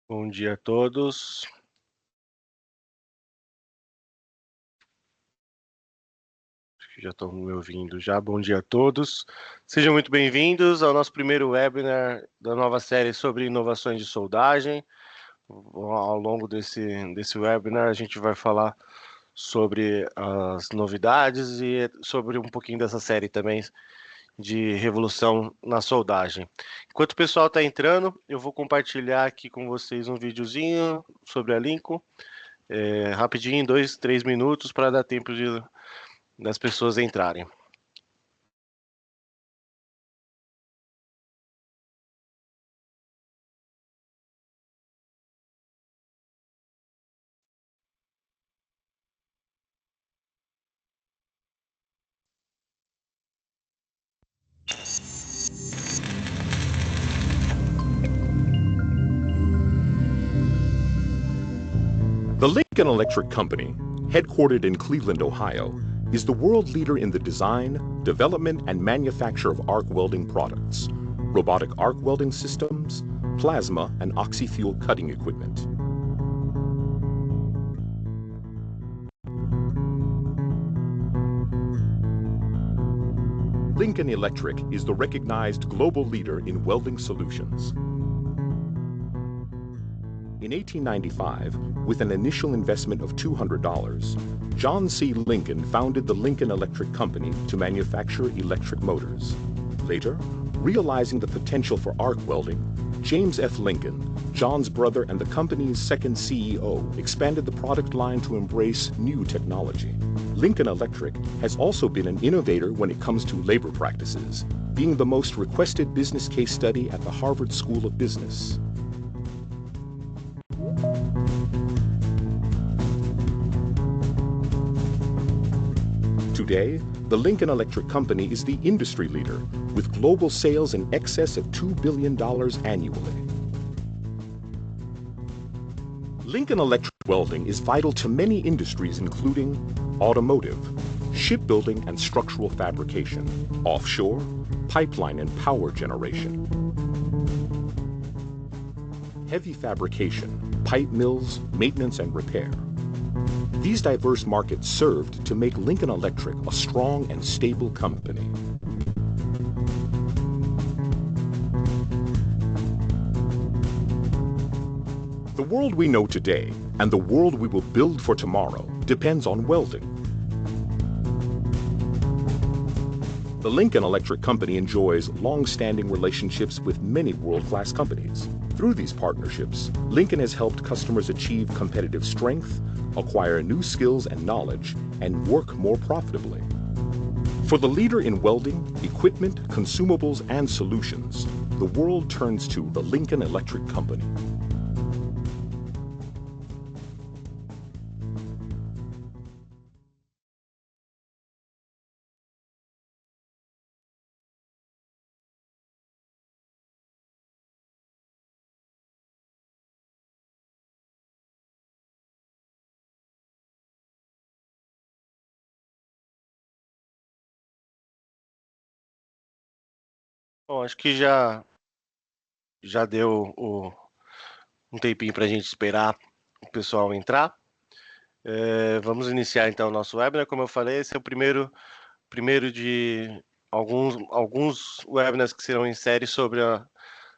Bom dia a todos. Acho que já estão me ouvindo já. Bom dia a todos. Sejam muito bem-vindos ao nosso primeiro webinar da nova série sobre inovações de soldagem. Ao longo desse webinar, a gente vai falar sobre as novidades e sobre um pouquinho dessa série também de revolução na soldagem. Enquanto o pessoal está entrando, eu vou compartilhar aqui com vocês um videozinho sobre a Lincoln. Rapidinho, 2, 3 minutos, para dar tempo das pessoas entrarem. The Lincoln Electric Company, headquartered in Cleveland, Ohio, is the world leader in the design, development, and manufacture of arc welding products, robotic arc welding systems, plasma, and oxy-fuel cutting equipment. Lincoln Electric is the recognized global leader in welding solutions. In 1895, with an initial investment of $200, John C. Lincoln founded the Lincoln Electric Company to manufacture electric motors. Later, realizing the potential for arc welding, James F. Lincoln, John's brother and the company's second CEO, expanded the product line to embrace new technology. Lincoln Electric has also been an innovator when it comes to labor practices, being the most requested business case study at the Harvard School of Business. Today, the Lincoln Electric Company is the industry leader, with global sales in excess of $2 billion annually. Lincoln Electric welding is vital to many industries including automotive, shipbuilding and structural fabrication, offshore, pipeline and power generation, heavy fabrication, pipe mills, maintenance and repair. These diverse markets served to make Lincoln Electric a strong and stable company. The world we know today and the world we will build for tomorrow depends on welding. The Lincoln Electric Company enjoys long-standing relationships with many world-class companies. Through these partnerships, Lincoln has helped customers achieve competitive strength, acquire new skills and knowledge, and work more profitably. For the leader in welding, equipment, consumables, and solutions, the world turns to the Lincoln Electric Company. Bom, acho que já deu um tempinho para a gente esperar o pessoal entrar. Vamos iniciar então o nosso webinar. Como eu falei, esse é o primeiro de alguns webinars que serão em série sobre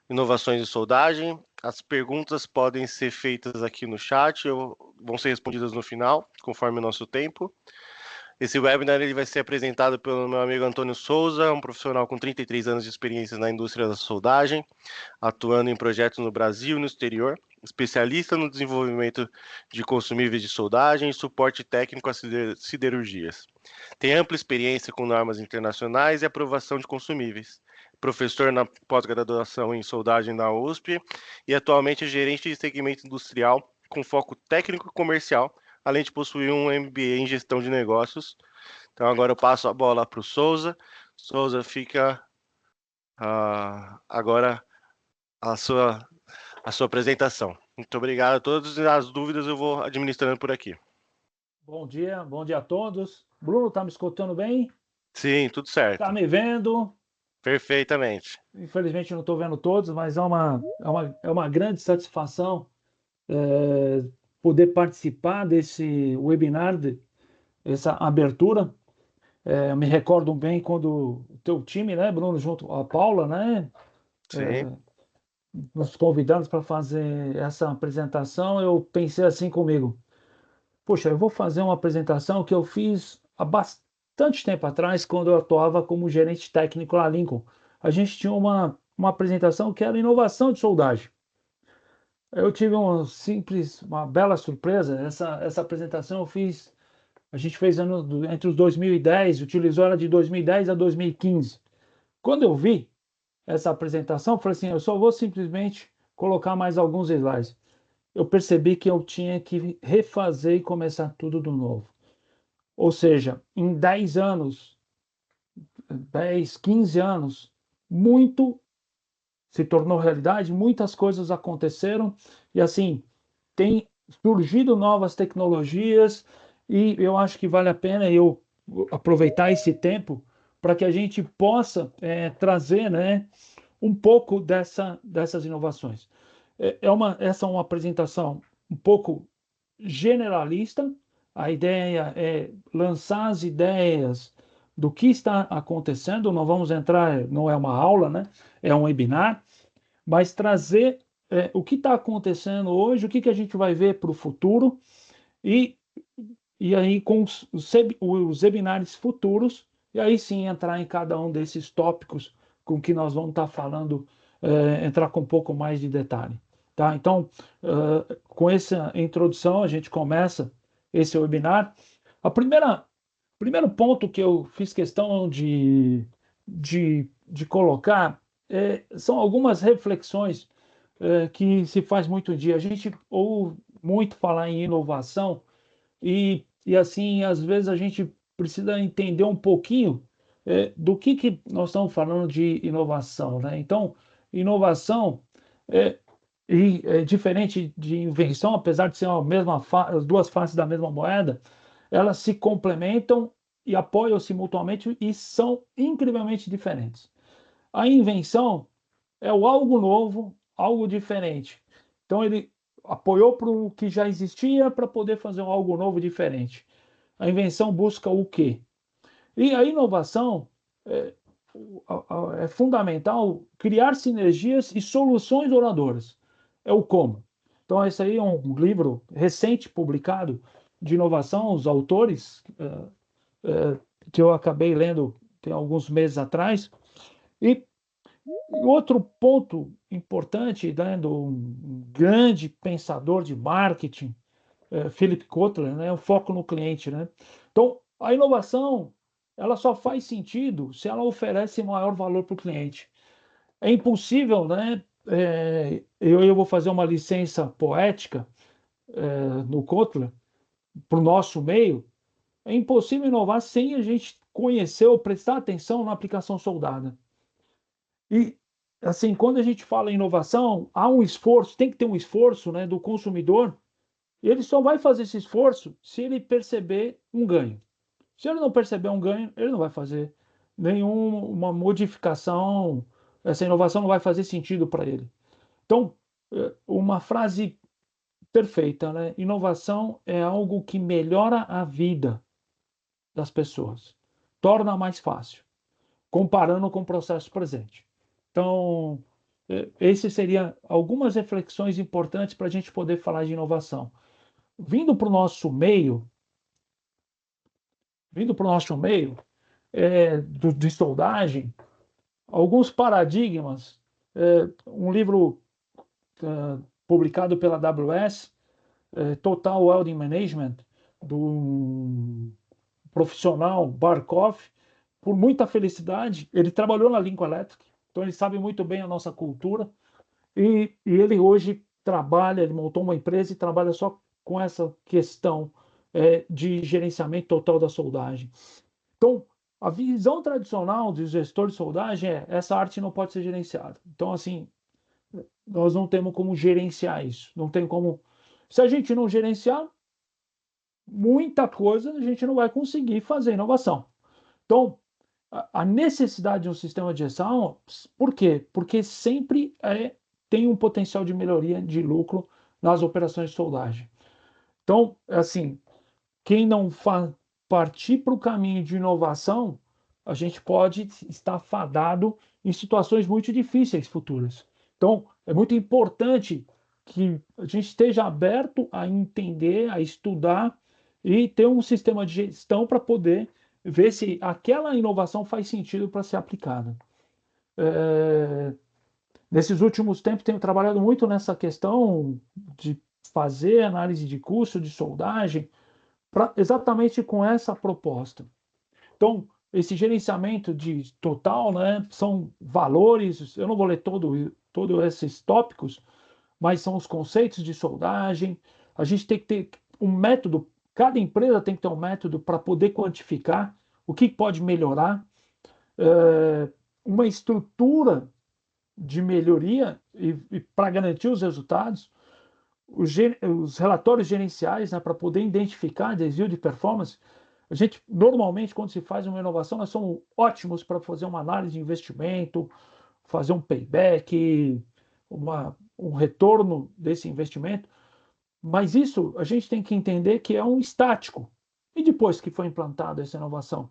inovações de soldagem. As perguntas podem ser feitas aqui no chat, vão ser respondidas no final, conforme o nosso tempo. Esse webinar ele vai ser apresentado pelo meu amigo Antônio Souza, um profissional com 33 anos de experiência na indústria da soldagem, atuando em projetos no Brasil e no exterior, especialista no desenvolvimento de consumíveis de soldagem e suporte técnico às siderurgias. Tem ampla experiência com normas internacionais e aprovação de consumíveis. Professor na pós-graduação em soldagem na USP e atualmente é gerente de segmento industrial com foco técnico e comercial, além de possuir um MBA em gestão de negócios. Então agora eu passo a bola para o Souza. Souza, fica agora a sua apresentação. Muito obrigado a todos e as dúvidas eu vou administrando por aqui. Bom dia a todos. Bruno, tá me escutando bem? Sim, tudo certo. Tá me vendo? Perfeitamente. Infelizmente não estou vendo todos, mas é uma grande satisfação poder participar desse webinar, essa abertura. Eu me recordo bem quando o teu time, né, Bruno, junto à Paula, né, Sim. nos convidamos para fazer essa apresentação. Eu pensei assim comigo: poxa, eu vou fazer uma apresentação que eu fiz há bastante tempo atrás, quando eu atuava como gerente técnico na Lincoln. A gente tinha uma apresentação que era inovação de soldagem. Eu tive uma bela surpresa. Essa apresentação eu fiz, a gente fez entre os 2010, utilizou ela de 2010 a 2015. Quando eu vi essa apresentação, eu falei assim: eu só vou simplesmente colocar mais alguns slides. Eu percebi que eu tinha que refazer e começar tudo do novo. Ou seja, em 10 anos, 10, 15 anos, muito se tornou realidade, muitas coisas aconteceram e assim, tem surgido novas tecnologias e eu acho que vale a pena eu aproveitar esse tempo para que a gente possa trazer, né, um pouco dessas inovações. Essa é uma apresentação um pouco generalista. A ideia é lançar as ideias do que está acontecendo. Não vamos entrar, não é uma aula, né? É um webinar, mas trazer o que está acontecendo hoje, o que a gente vai ver para o futuro, e, e aí com os webinars futuros, e aí sim entrar em cada um desses tópicos com que nós vamos estar falando, entrar com um pouco mais de detalhe. Tá? Então, com essa introdução, a gente começa esse webinar. Primeiro ponto que eu fiz questão de colocar são algumas reflexões que se faz muito dia. A gente ouve muito falar em inovação e assim, às vezes a gente precisa entender um pouquinho do que nós estamos falando de inovação, né? Então, inovação é, é diferente de invenção, apesar de ser as duas faces da mesma moeda, elas se complementam e apoiam-se mutuamente e são incrivelmente diferentes. A invenção é o algo novo, algo diferente. Então ele apoiou para o que já existia para poder fazer um algo novo diferente. A invenção busca o quê? E a inovação é, é fundamental criar sinergias e soluções duradouras. É o como. Então, esse aí é um livro recente publicado de inovação, os autores, que eu acabei lendo tem alguns meses atrás. E outro ponto importante, né, um grande pensador de marketing, Philip Kotler, né, o foco no cliente, né? Então, a inovação, ela só faz sentido se ela oferece maior valor para o cliente. É impossível, né? Eu vou fazer uma licença poética no Kotler para o nosso meio. É impossível inovar sem a gente conhecer ou prestar atenção na aplicação soldada. E, assim, quando a gente fala em inovação, há um esforço, tem que ter um esforço, né, do consumidor, e ele só vai fazer esse esforço se ele perceber um ganho. Se ele não perceber um ganho, ele não vai fazer nenhuma modificação, essa inovação não vai fazer sentido para ele. Então, uma frase perfeita, né? Inovação é algo que melhora a vida das pessoas, torna mais fácil, comparando com o processo presente. Então, esse seria algumas reflexões importantes para a gente poder falar de inovação. Vindo para o nosso meio, vindo para o nosso meio de soldagem, alguns paradigmas. Um livro publicado pela AWS, Total Welding Management, do profissional Barkov. Por muita felicidade, ele trabalhou na Lincoln Electric, então ele sabe muito bem a nossa cultura. E ele hoje trabalha, ele montou uma empresa e trabalha só com essa questão de gerenciamento total da soldagem. Então, a visão tradicional do gestor de soldagem é: essa arte não pode ser gerenciada. Então, assim, nós não temos como gerenciar isso. Não tem como. Se a gente não gerenciar, muita coisa a gente não vai conseguir fazer inovação. Então, a necessidade de um sistema de gestão, por quê? Porque sempre tem um potencial de melhoria de lucro nas operações de soldagem. Então, assim, quem não partir para o caminho de inovação, a gente pode estar fadado em situações muito difíceis futuras. Então, é muito importante que a gente esteja aberto a entender, a estudar e ter um sistema de gestão para poder ver se aquela inovação faz sentido para ser aplicada. Nesses últimos tempos, tenho trabalhado muito nessa questão de fazer análise de custo de soldagem, exatamente com essa proposta. Então, esse gerenciamento de total, né, são valores, eu não vou ler todos esses tópicos, mas são os conceitos de soldagem. A gente tem que ter um método, cada empresa tem que ter um método para poder quantificar o que pode melhorar, uma estrutura de melhoria e para garantir os resultados, os relatórios gerenciais, né, para poder identificar desvio de performance. A gente, normalmente, quando se faz uma inovação, nós somos ótimos para fazer uma análise de investimento, fazer um payback, um retorno desse investimento, mas isso a gente tem que entender que é um estático. E depois que foi implantada essa inovação,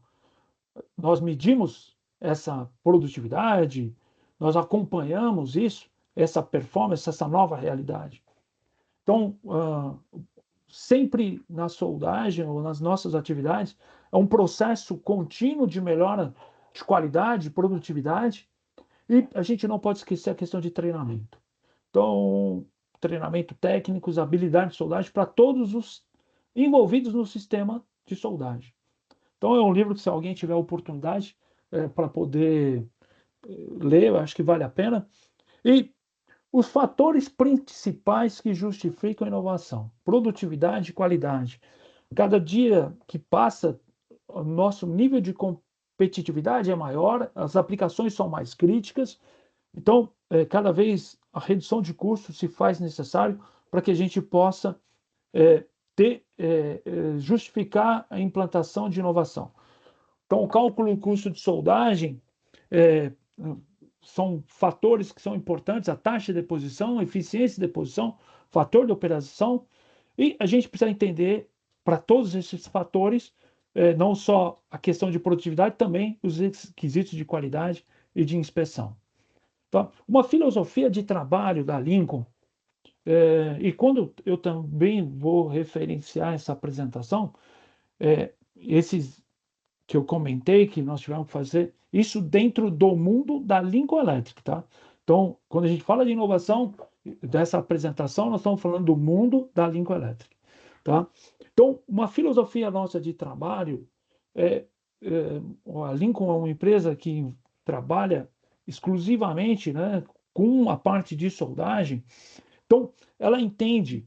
nós medimos essa produtividade, nós acompanhamos isso, essa performance, essa nova realidade. Então, sempre na soldagem ou nas nossas atividades, é um processo contínuo de melhora de qualidade, produtividade, e a gente não pode esquecer a questão de treinamento. Então, treinamento técnico, habilidade de soldagem para todos os envolvidos no sistema de soldagem. Então, é um livro que, se alguém tiver oportunidade para poder ler, eu acho que vale a pena. E os fatores principais que justificam a inovação: produtividade e qualidade. Cada dia que passa, o nosso nível de competitividade é maior, as aplicações são mais críticas, então, cada vez a redução de custos se faz necessário para que a gente possa justificar a implantação de inovação. Então, o cálculo do custo de soldagem são fatores que são importantes: a taxa de deposição, a eficiência de deposição, fator de operação, e a gente precisa entender para todos esses fatores, não só a questão de produtividade, também os requisitos de qualidade e de inspeção. Então, uma filosofia de trabalho da Lincoln, e quando eu também vou referenciar essa apresentação, esses que eu comentei, que nós tivemos que fazer isso dentro do mundo da Lincoln Electric, tá? Então, quando a gente fala de inovação, dessa apresentação, nós estamos falando do mundo da Lincoln Electric, tá? Então, uma filosofia nossa de trabalho, a Lincoln é uma empresa que trabalha exclusivamente, né, com a parte de soldagem. Então, ela entende,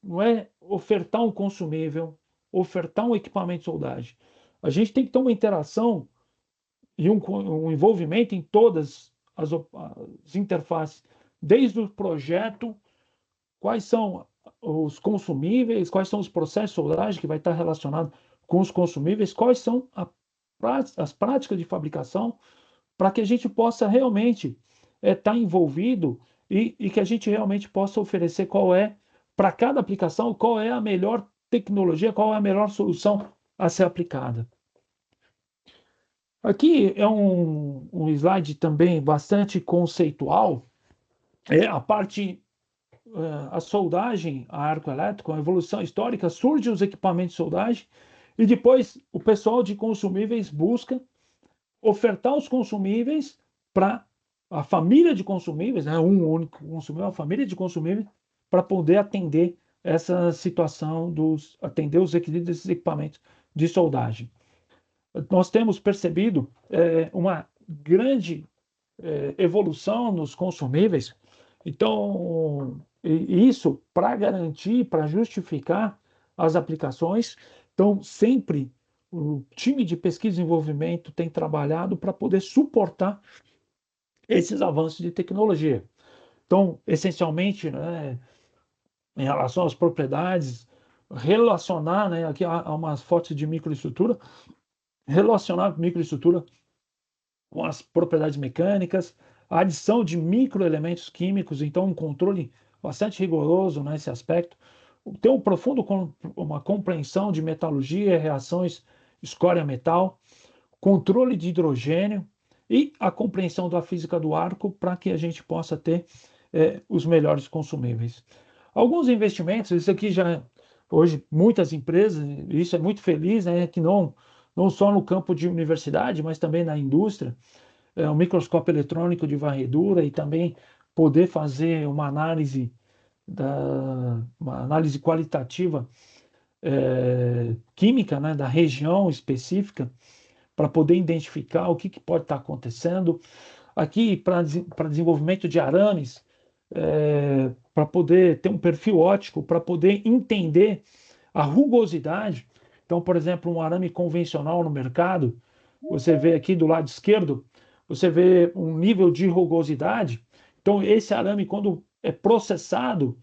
não é ofertar um consumível, ofertar um equipamento de soldagem. A gente tem que ter uma interação e um envolvimento em todas as interfaces, desde o projeto, quais são os consumíveis, quais são os processos de soldagem que vai estar relacionado com os consumíveis, quais são as práticas de fabricação, para que a gente possa realmente estar envolvido e que a gente realmente possa oferecer para cada aplicação, qual é a melhor tecnologia, qual é a melhor solução a ser aplicada. Aqui é um slide também bastante conceitual, a parte, a soldagem a arco elétrico, a evolução histórica, surgem os equipamentos de soldagem e depois o pessoal de consumíveis busca ofertar os consumíveis para a família de consumíveis, né, um único consumível, uma família de consumíveis, para poder atender essa situação, atender os requisitos desses equipamentos de soldagem. Nós temos percebido uma grande evolução nos consumíveis, então, isso para garantir, para justificar as aplicações. Então, sempre o time de pesquisa e desenvolvimento tem trabalhado para poder suportar esses avanços de tecnologia. Então, essencialmente, né, em relação às propriedades, relacionar, né, aqui há umas fotos de microestrutura, relacionar a microestrutura com as propriedades mecânicas, a adição de microelementos químicos, então um controle bastante rigoroso nesse aspecto, tem uma compreensão de metalurgia, reações escória-metal, controle de hidrogênio e a compreensão da física do arco para que a gente possa ter os melhores consumíveis. Alguns investimentos, isso aqui já hoje muitas empresas, isso é muito feliz, né, que não só no campo de universidade, mas também na indústria, o microscópio eletrônico de varredura e também poder fazer uma análise qualitativa química, né, da região específica para poder identificar o que pode estar acontecendo. Aqui, para desenvolvimento de arames, para poder ter um perfil óptico, para poder entender a rugosidade. Então, por exemplo, um arame convencional no mercado, você vê aqui do lado esquerdo, você vê um nível de rugosidade. Então, esse arame, quando é processado,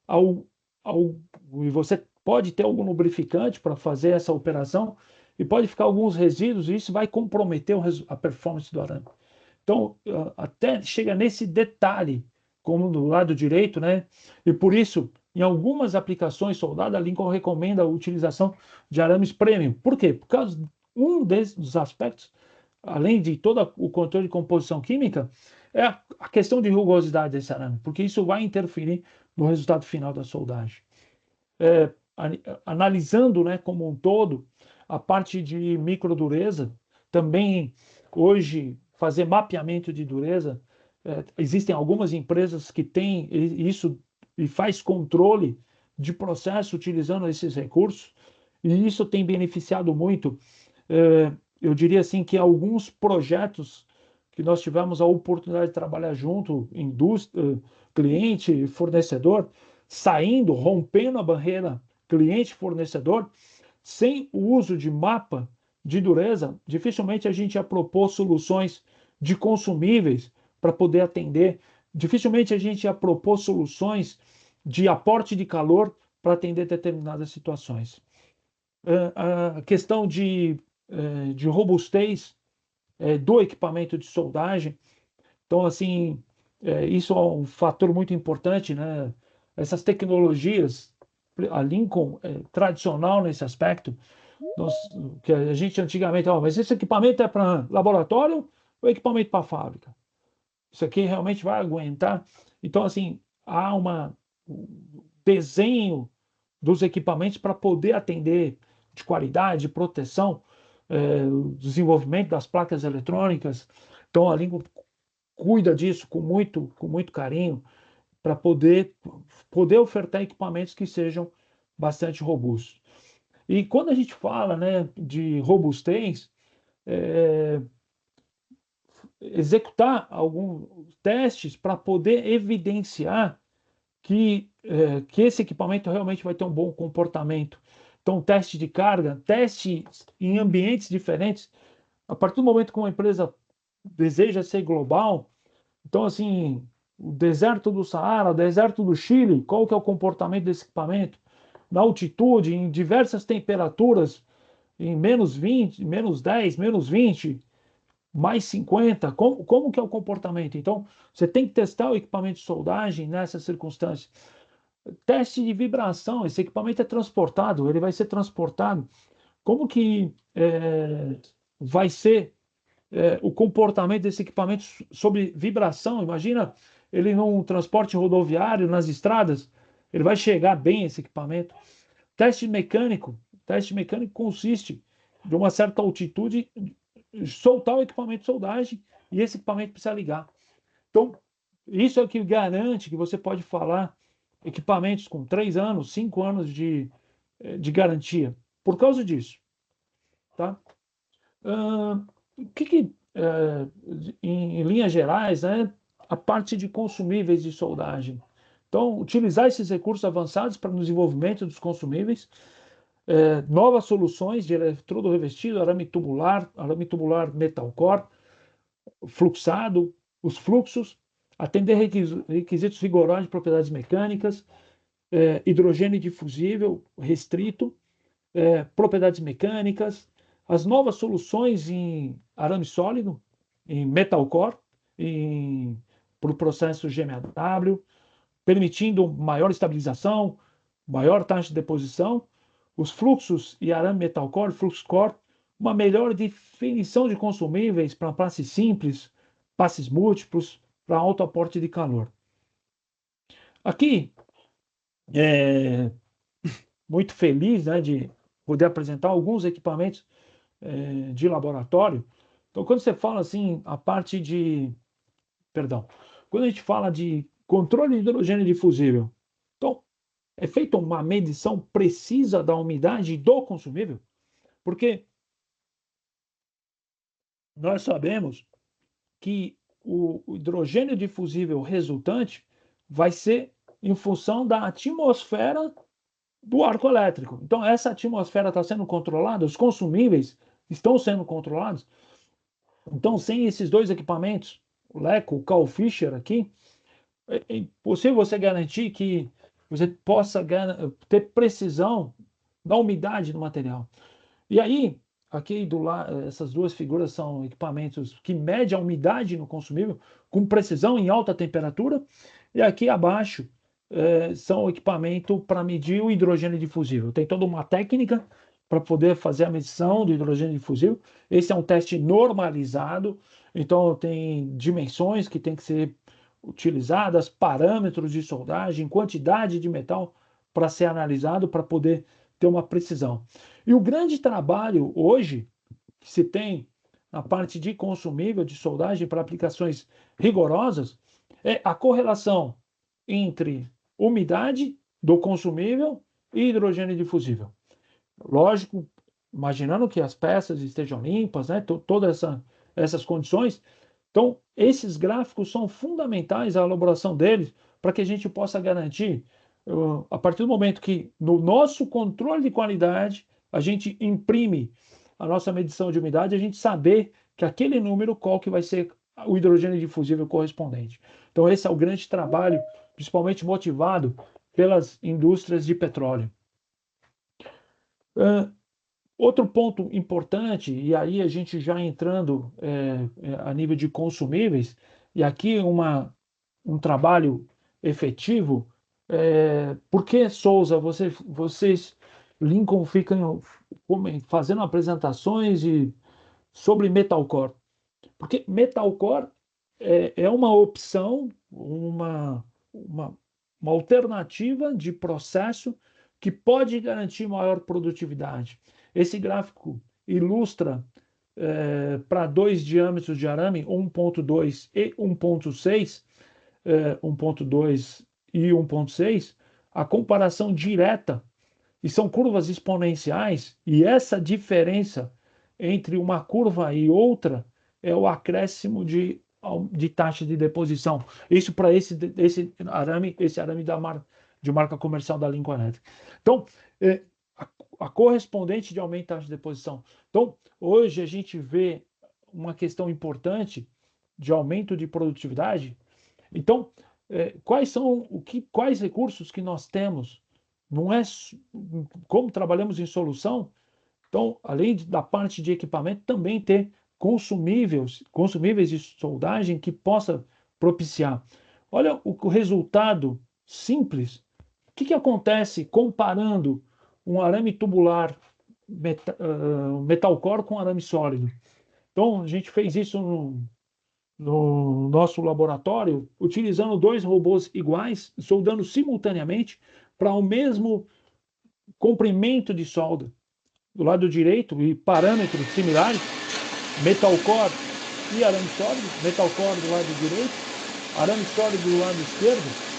e você pode ter algum lubrificante para fazer essa operação, e pode ficar alguns resíduos, e isso vai comprometer a performance do arame. Então, até chega nesse detalhe, como do lado direito, né? E por isso, em algumas aplicações, soldado, a Lincoln recomenda a utilização de arames premium. Por quê? Por causa de um desses aspectos, além de todo o controle de composição química, é a questão de rugosidade desse arame, porque isso vai interferir no resultado final da soldagem. Analisando, né, como um todo, a parte de microdureza, também hoje fazer mapeamento de dureza, existem algumas empresas que têm isso e faz controle de processo utilizando esses recursos, e isso tem beneficiado muito. Eu diria assim que alguns projetos que nós tivemos a oportunidade de trabalhar junto, indústria, cliente, fornecedor, saindo, rompendo a barreira cliente-fornecedor, sem o uso de mapa de dureza, dificilmente a gente ia propor soluções de consumíveis para poder atender, dificilmente a gente ia propor soluções de aporte de calor para atender determinadas situações. A questão de robustez do equipamento de soldagem, então, assim, isso é um fator muito importante, né? Essas tecnologias, a Lincoln é tradicional nesse aspecto, que a gente antigamente, mas esse equipamento é para laboratório ou equipamento para fábrica? Isso aqui realmente vai aguentar? Então, assim, há um desenho dos equipamentos para poder atender de qualidade, de proteção, o desenvolvimento das placas eletrônicas. Então, a Lincoln cuida disso com muito carinho para poder ofertar equipamentos que sejam bastante robustos. E quando a gente fala, né, de robustez, executar alguns testes para poder evidenciar que esse equipamento realmente vai ter um bom comportamento. Então, teste de carga, teste em ambientes diferentes. A partir do momento que uma empresa deseja ser global, então, assim, o deserto do Saara, o deserto do Chile, qual que é o comportamento desse equipamento? Na altitude, em diversas temperaturas, em menos 20, menos 10, menos 20, mais 50, como que é o comportamento? Então, você tem que testar o equipamento de soldagem nessas circunstâncias. Teste de vibração, esse equipamento é transportado, ele vai ser transportado. Como que vai ser o comportamento desse equipamento sobre vibração? Imagina ele num transporte rodoviário, nas estradas, ele vai chegar bem esse equipamento. Teste mecânico consiste de uma certa altitude soltar o equipamento de soldagem e esse equipamento precisa ligar. Então, isso é o que garante que você pode falar equipamentos com 3 anos, 5 anos de garantia. Por causa disso. Tá? Em linhas gerais, né, a parte de consumíveis de soldagem. Então, utilizar esses recursos avançados para o desenvolvimento dos consumíveis, novas soluções de eletrodo revestido, arame tubular metal core, fluxado, os fluxos, atender requisitos rigorosos de propriedades mecânicas, hidrogênio difusível restrito, propriedades mecânicas, as novas soluções em arame sólido, em metal core, para o processo GMAW, permitindo maior estabilização, maior taxa de deposição, os fluxos e arame metal core, flux core, uma melhor definição de consumíveis para passes simples, passes múltiplos, para alto aporte de calor. Aqui, muito feliz, né, de poder apresentar alguns equipamentos de laboratório. Então, quando você fala assim, a parte de... Perdão. Quando a gente fala de controle de hidrogênio difusível, então, é feita uma medição precisa da umidade do consumível, porque nós sabemos que o hidrogênio difusível resultante vai ser em função da atmosfera do arco elétrico. Então, essa atmosfera está sendo controlada, os consumíveis estão sendo controlados. Então, sem esses dois equipamentos, o LECO, o Carl Fischer aqui, é impossível você garantir que você possa ter precisão da umidade do material. E aí, aqui do lado, essas duas figuras são equipamentos que medem a umidade no consumível com precisão em alta temperatura. E aqui abaixo são equipamentos para medir o hidrogênio difusível. Tem toda uma técnica para poder fazer a medição do hidrogênio difusível. Esse é um teste normalizado, então tem dimensões que tem que ser utilizadas, parâmetros de soldagem, quantidade de metal para ser analisado para poder ter uma precisão. E o grande trabalho hoje que se tem na parte de consumível, de soldagem para aplicações rigorosas, é a correlação entre umidade do consumível e hidrogênio difusível. Lógico, imaginando que as peças estejam limpas, né, todas essas condições. Então, esses gráficos são fundamentais, a elaboração deles, para que a gente possa garantir, a partir do momento que no nosso controle de qualidade, a gente imprime a nossa medição de umidade, a gente saber que aquele número, qual que vai ser o hidrogênio difusível correspondente. Então, esse é o grande trabalho, principalmente motivado pelas indústrias de petróleo. Outro ponto importante, e aí a gente já entrando a nível de consumíveis, e aqui um trabalho efetivo, por que, Souza, vocês, Lincoln, ficam fazendo apresentações sobre metalcore? Porque metalcore é uma opção, uma alternativa de processo que pode garantir maior produtividade. Esse gráfico ilustra para dois diâmetros de arame, 1.2 e 1.6, 1.2 e 1.6, a comparação direta, e são curvas exponenciais, e essa diferença entre uma curva e outra é o acréscimo de taxa de deposição. Isso para esse arame de marca comercial da Lincoln Electric. Então, a correspondente de aumento da taxa de deposição. Então, hoje a gente vê uma questão importante de aumento de produtividade. Então, quais recursos que nós temos? Não é como trabalhamos em solução. Então, além da parte de equipamento, também ter consumíveis de soldagem que possa propiciar. Olha o resultado simples. O que acontece comparando um arame tubular metalcore com arame sólido? Então, a gente fez isso no nosso laboratório, utilizando dois robôs iguais, soldando simultaneamente para o mesmo comprimento de solda. Do lado direito, e parâmetros similares, metalcore e arame sólido, metalcore do lado direito, arame sólido do lado esquerdo,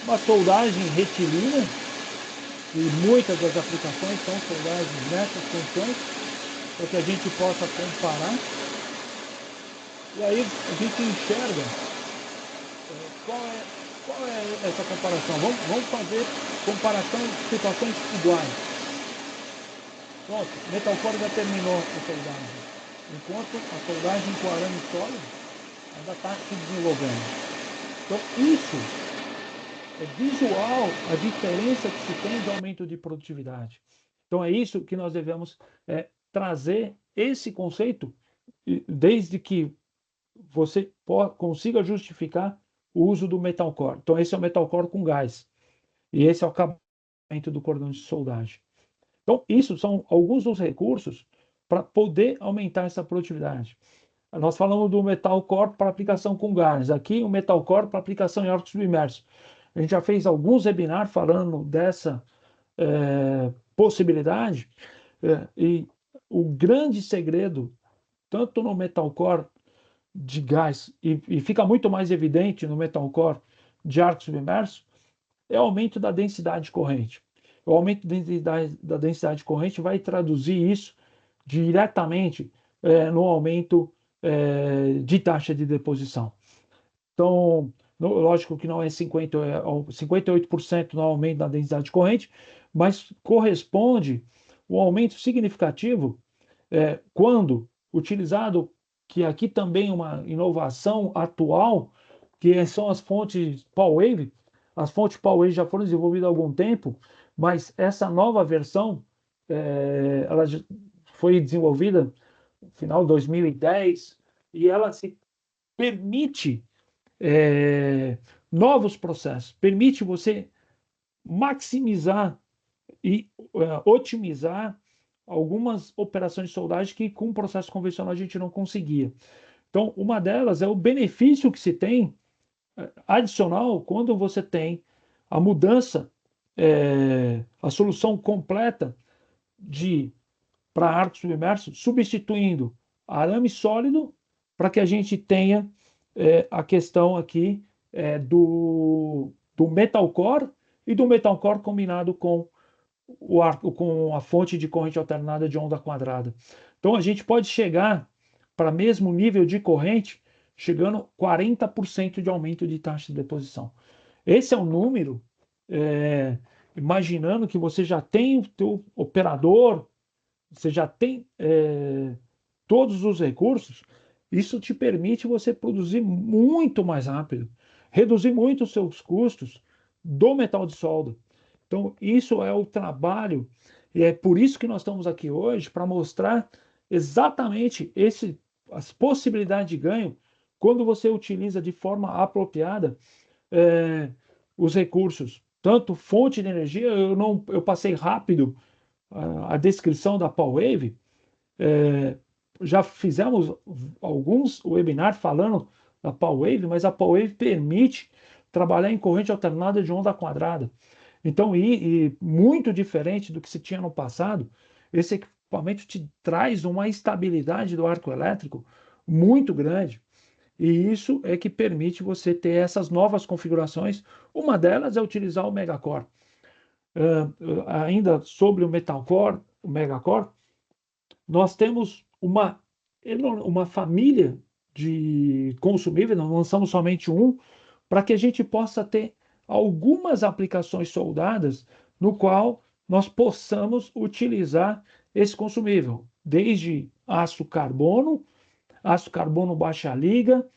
uma soldagem retilínea, e muitas das aplicações são soldagens nessas condições, para que a gente possa comparar. E aí a gente enxerga qual é essa comparação. Vamos fazer comparação de situações iguais. Pronto, metalcore já terminou a soldagem, enquanto a soldagem com arame sólido ainda está se desenvolvendo. Então isso é visual a diferença que se tem de aumento de produtividade. Então é isso que nós devemos trazer esse conceito, desde que você consiga justificar o uso do metal core. Então, esse é o metal core com gás. E esse é o acabamento do cordão de soldagem. Então, isso são alguns dos recursos para poder aumentar essa produtividade. Nós falamos do metal core para aplicação com gás. Aqui, o metal core para aplicação em arco submerso. A gente já fez alguns webinars falando dessa possibilidade. E o grande segredo, tanto no metal core de gás, e fica muito mais evidente no metal core de arco submerso, é o aumento da densidade de corrente. O aumento da densidade de corrente vai traduzir isso diretamente no aumento de taxa de deposição. Então, lógico que não é 58% no aumento da densidade de corrente, mas corresponde um aumento significativo quando utilizado, que aqui também é uma inovação atual, que são as fontes Power Wave. As fontes Power Wave já foram desenvolvidas há algum tempo, mas essa nova versão ela foi desenvolvida no final de 2010 e ela se permite novos processos, permite você maximizar e otimizar algumas operações de soldagem que com o processo convencional a gente não conseguia. Então, uma delas é o benefício que se tem adicional quando você tem a mudança, a solução completa para arco submerso, substituindo arame sólido para que a gente tenha a questão aqui do metal core e do metal core combinado com com a fonte de corrente alternada de onda quadrada. Então a gente pode chegar para mesmo nível de corrente, chegando 40% de aumento de taxa de deposição. Esse é um número, imaginando que você já tem o teu operador, você já tem todos os recursos, isso te permite você produzir muito mais rápido, reduzir muito os seus custos do metal de solda. Então, isso é o trabalho, e é por isso que nós estamos aqui hoje, para mostrar exatamente as possibilidades de ganho quando você utiliza de forma apropriada os recursos. Tanto fonte de energia, eu passei rápido a descrição da Power Wave, já fizemos alguns webinars falando da Power Wave, mas a Power Wave permite trabalhar em corrente alternada de onda quadrada. Então, e muito diferente do que se tinha no passado, esse equipamento te traz uma estabilidade do arco elétrico muito grande. E isso é que permite você ter essas novas configurações. Uma delas é utilizar o Megacore. Ainda sobre o Metal Core, o Megacore, nós temos uma família de consumíveis, nós lançamos somente um, para que a gente possa ter algumas aplicações soldadas no qual nós possamos utilizar esse consumível, desde aço carbono baixa liga,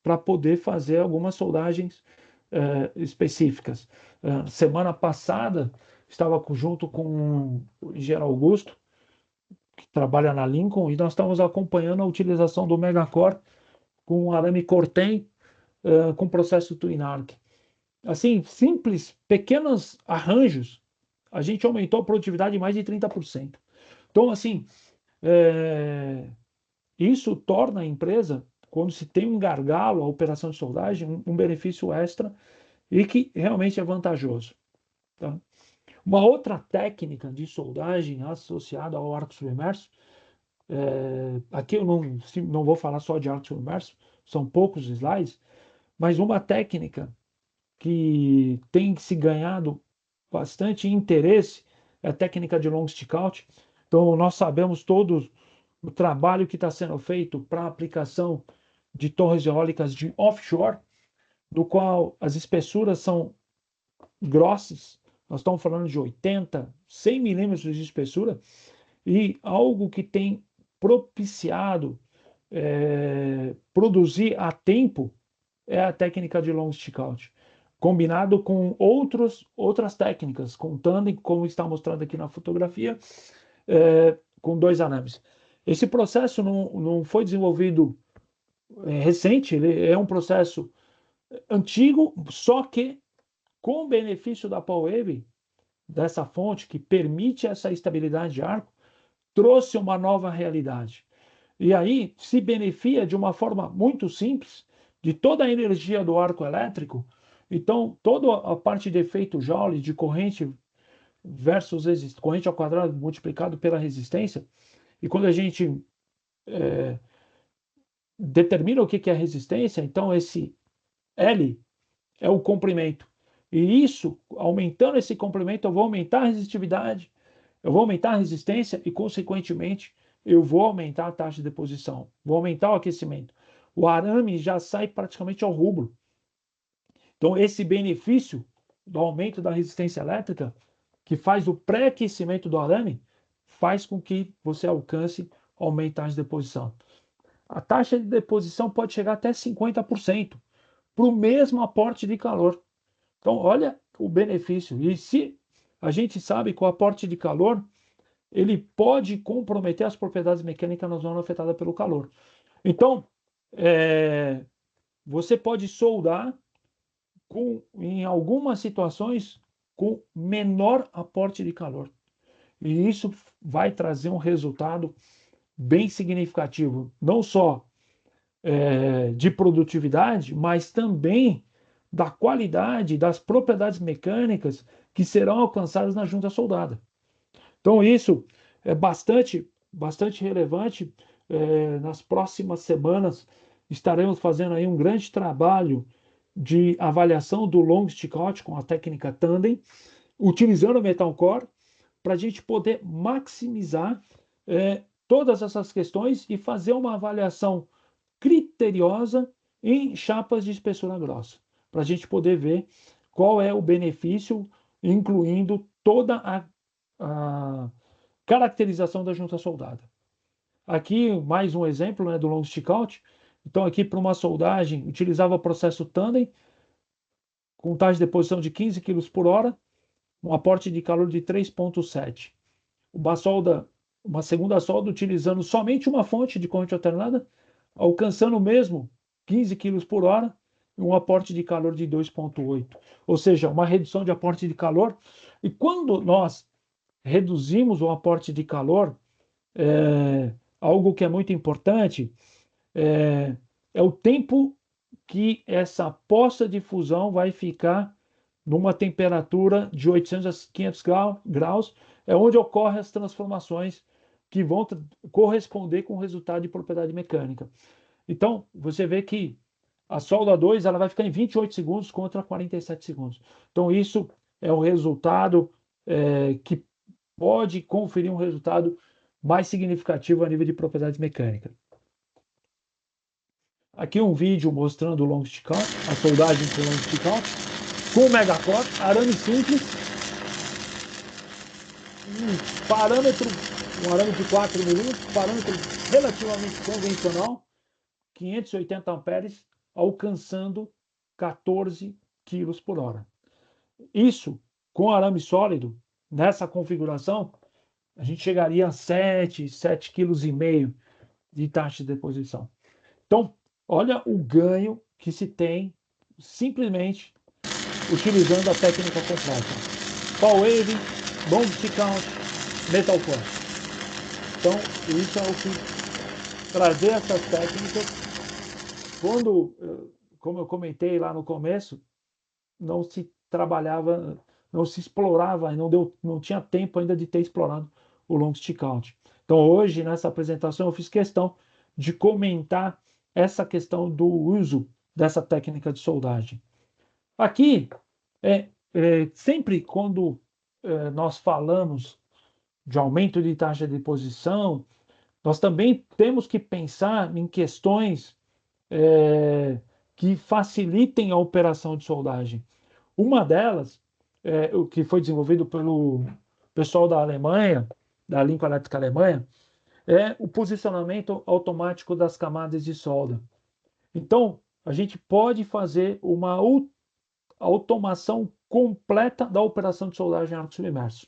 para poder fazer algumas soldagens específicas. Semana passada, estava junto com o engenheiro Augusto, que trabalha na Lincoln, e nós estamos acompanhando a utilização do Megacore com arame Corten, com processo Twin Arc. Assim, simples, pequenos arranjos, a gente aumentou a produtividade em mais de 30%. Então, assim, isso torna a empresa, quando se tem um gargalo, a operação de soldagem, um benefício extra e que realmente é vantajoso. Tá? Uma outra técnica de soldagem associada ao arco submerso, aqui eu não vou falar só de arco submerso, são poucos slides, mas uma técnica que tem se ganhado bastante interesse é a técnica de long stick out. Então, nós sabemos todos o trabalho que está sendo feito para a aplicação de torres eólicas de offshore, no qual as espessuras são grossas, nós estamos falando de 80, 100 milímetros de espessura, e algo que tem propiciado produzir a tempo é a técnica de long stick out, combinado com outras técnicas, contando, como está mostrado aqui na fotografia, com 2 arames. Esse processo não foi desenvolvido recente, ele é um processo antigo, só que com o benefício da PowerWave, dessa fonte que permite essa estabilidade de arco, trouxe uma nova realidade. E aí se beneficia de uma forma muito simples de toda a energia do arco elétrico. Então, toda a parte de efeito Joule, de corrente versus corrente ao quadrado multiplicado pela resistência, e quando a gente determina o que é resistência, então esse L é o comprimento. E isso, aumentando esse comprimento, eu vou aumentar a resistividade, eu vou aumentar a resistência e, consequentemente, eu vou aumentar a taxa de deposição, vou aumentar o aquecimento. O arame já sai praticamente ao rubro. Então, esse benefício do aumento da resistência elétrica, que faz o pré-aquecimento do arame, faz com que você alcance aumento da taxa de deposição. A taxa de deposição pode chegar até 50% para o mesmo aporte de calor. Então, olha o benefício. E se a gente sabe que o aporte de calor ele pode comprometer as propriedades mecânicas na zona afetada pelo calor. Então, você pode soldar em algumas situações com menor aporte de calor. E isso vai trazer um resultado bem significativo, não só de produtividade, mas também da qualidade das propriedades mecânicas que serão alcançadas na junta soldada. Então, isso é bastante relevante. Nas próximas semanas, estaremos fazendo aí um grande trabalho de avaliação do long stick out com a técnica Tandem, utilizando o Metal Core, para a gente poder maximizar todas essas questões e fazer uma avaliação criteriosa em chapas de espessura grossa, para a gente poder ver qual é o benefício, incluindo toda a caracterização da junta soldada. Aqui, mais um exemplo, né, do long stick out. Então, aqui para uma soldagem, utilizava o processo Tandem, com taxa de deposição de 15 kg por hora, um aporte de calor de 3,7. Uma segunda solda, utilizando somente uma fonte de corrente alternada, alcançando o mesmo 15 kg por hora, e um aporte de calor de 2,8. Ou seja, uma redução de aporte de calor. E quando nós reduzimos o aporte de calor, algo que é muito importante é o tempo que essa poça de fusão vai ficar numa temperatura de 800 a 500 graus, é onde ocorrem as transformações que vão corresponder com o resultado de propriedade mecânica. Então, você vê que a solda 2 ela vai ficar em 28 segundos contra 47 segundos. Então, isso é o resultado que pode conferir um resultado mais significativo a nível de propriedade mecânica. Aqui um vídeo mostrando o long stick out, a soldagem com long stick out, com o Megacore, arame simples, um arame de 4 mm, parâmetro relativamente convencional, 580 amperes, alcançando 14 kg por hora. Isso, com arame sólido, nessa configuração, a gente chegaria a 7,5 kg de taxa de deposição. Então, olha o ganho que se tem simplesmente utilizando a técnica completa. PowerWave, long stick out, Metal Core. Então, isso é o que trazer essas técnicas. Quando, como eu comentei lá no começo, não se trabalhava, não se explorava, não tinha tempo ainda de ter explorado o long stick out. Então, hoje, nessa apresentação, eu fiz questão de comentar essa questão do uso dessa técnica de soldagem. Aqui, sempre quando nós falamos de aumento de taxa de deposição, nós também temos que pensar em questões que facilitem a operação de soldagem. Uma delas, o que foi desenvolvido pelo pessoal da Alemanha, da Lincoln Elétrica Alemanha, é o posicionamento automático das camadas de solda. Então, a gente pode fazer uma automação completa da operação de soldagem em arco submerso.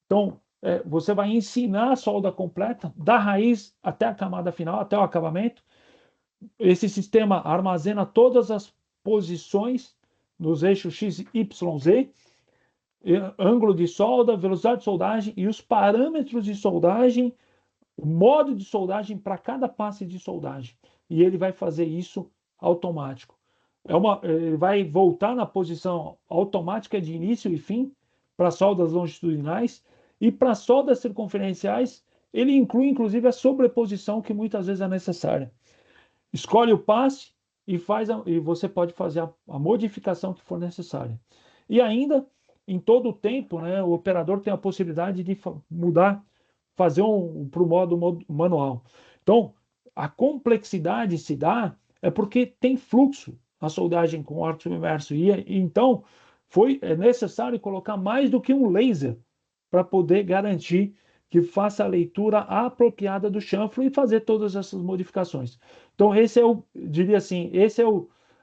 Então, você vai ensinar a solda completa, da raiz até a camada final, até o acabamento. Esse sistema armazena todas as posições nos eixos X, Y, Z, ângulo de solda, velocidade de soldagem e os parâmetros de soldagem, o modo de soldagem para cada passe de soldagem. E ele vai fazer isso automático. Ele vai voltar na posição automática de início e fim para soldas longitudinais e para soldas circunferenciais ele inclui inclusive a sobreposição que muitas vezes é necessária. Escolhe o passe e você pode fazer a modificação que for necessária. E ainda, em todo o tempo, né, o operador tem a possibilidade de mudar, fazer para o modo manual. Então, a complexidade se dá porque tem fluxo a soldagem com arco submerso. E então, é necessário colocar mais do que um laser para poder garantir que faça a leitura apropriada do chanfro e fazer todas essas modificações. Então, diria assim,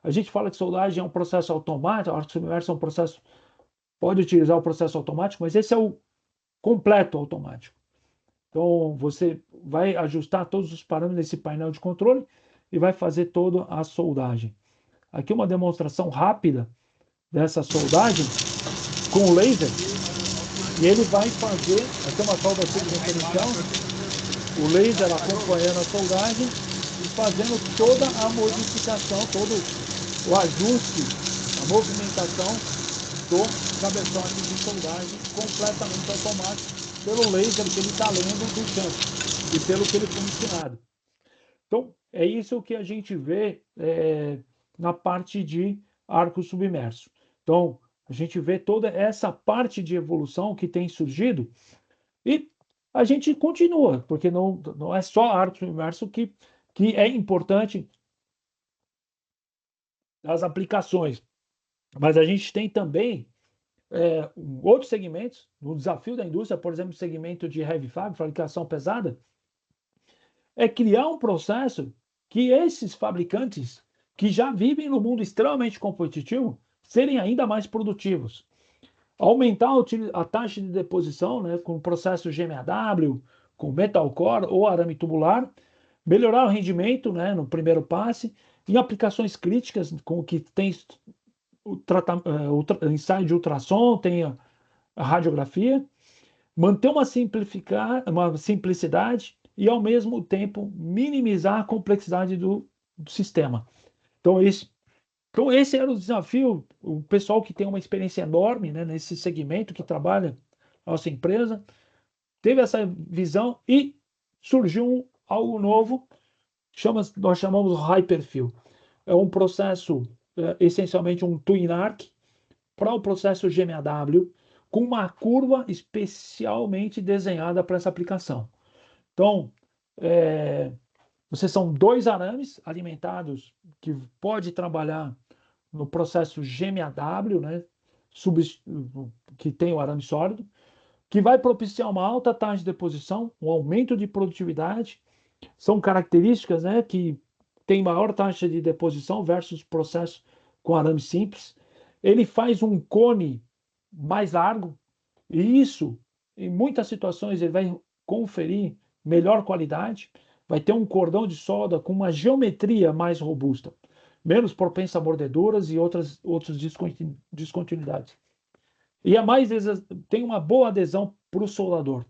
a gente fala que soldagem é um processo automático, arco submerso é um processo, pode utilizar o processo automático, mas esse é o completo automático. Então, você vai ajustar todos os parâmetros desse painel de controle e vai fazer toda a soldagem. Aqui uma demonstração rápida dessa soldagem com laser. E ele vai fazer, aqui uma solda diferencial, o laser acompanhando a soldagem e fazendo toda a modificação, todo o ajuste, a movimentação do cabeçote de soldagem completamente automático pelo laser que ele está lendo do campo e pelo que ele foi ensinado. Então, é isso que a gente vê na parte de arco submerso. Então, a gente vê toda essa parte de evolução que tem surgido e a gente continua, porque não é só arco submerso que é importante as aplicações, mas a gente tem também outros segmentos, no desafio da indústria, por exemplo, o segmento de heavy fab, fabricação pesada, é criar um processo que esses fabricantes que já vivem no mundo extremamente competitivo serem ainda mais produtivos. Aumentar a taxa de deposição, né, com o processo GMAW, com metal core ou arame tubular, melhorar o rendimento, né, no primeiro passe, em aplicações críticas, com que tem o ensaio de ultrassom, tem a radiografia, manter uma simplicidade e, ao mesmo tempo, minimizar a complexidade do sistema. Então, esse era o desafio. O pessoal que tem uma experiência enorme, né, nesse segmento, que trabalha na nossa empresa, teve essa visão e surgiu algo novo, nós chamamos Hyperfill. É um processo, essencialmente um Twin Arc, para o processo GMAW, com uma curva especialmente desenhada para essa aplicação. Então, vocês são 2 arames alimentados que pode trabalhar no processo GMAW, né, que tem o arame sólido, que vai propiciar uma alta taxa de deposição, um aumento de produtividade. São características, né, que tem maior taxa de deposição versus processo com arame simples. Ele faz um cone mais largo e isso, em muitas situações, ele vai conferir melhor qualidade, vai ter um cordão de solda com uma geometria mais robusta, menos propensa a mordeduras e outras descontinuidades. E tem uma boa adesão para o soldador.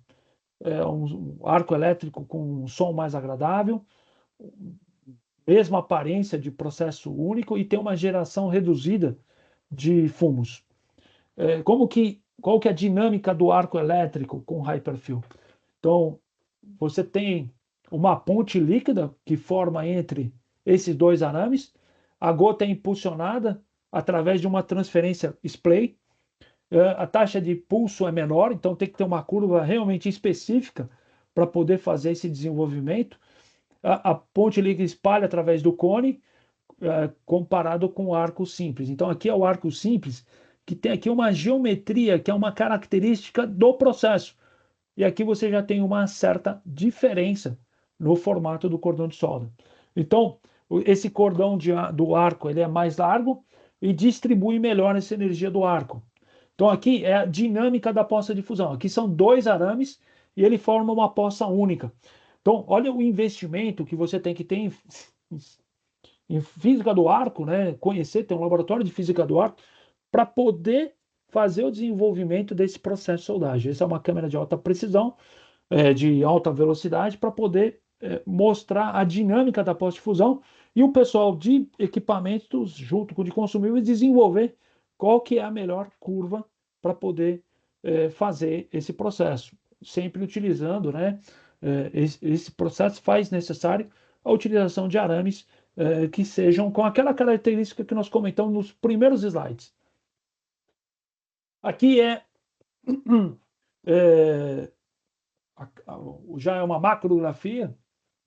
É um arco elétrico com um som mais agradável, mesma aparência de processo único e tem uma geração reduzida de fumos. Qual que é a dinâmica do arco elétrico com Hyperfill? Então, você tem uma ponte líquida que forma entre esses 2 arames, a gota é impulsionada através de uma transferência splay, a taxa de pulso é menor, então tem que ter uma curva realmente específica para poder fazer esse desenvolvimento. A ponte líquida espalha através do cone, comparado com o arco simples. Então aqui é o arco simples, que tem aqui uma geometria, que é uma característica do processo. E aqui você já tem uma certa diferença no formato do cordão de solda. Então, esse cordão do arco ele é mais largo e distribui melhor essa energia do arco. Então aqui é a dinâmica da poça de fusão. Aqui são 2 arames e ele forma uma poça única. Então olha o investimento que você tem que ter em física do arco, né, conhecer, ter um laboratório de física do arco, para poder fazer o desenvolvimento desse processo de soldagem. Essa é uma câmera de alta precisão, de alta velocidade, para poder mostrar a dinâmica da pós-difusão, e o pessoal de equipamentos, junto com o de consumíveis, desenvolver qual que é a melhor curva para poder fazer esse processo, sempre utilizando, né, esse processo faz necessário a utilização de arames que sejam com aquela característica que nós comentamos nos primeiros slides. Aqui já é uma macrografia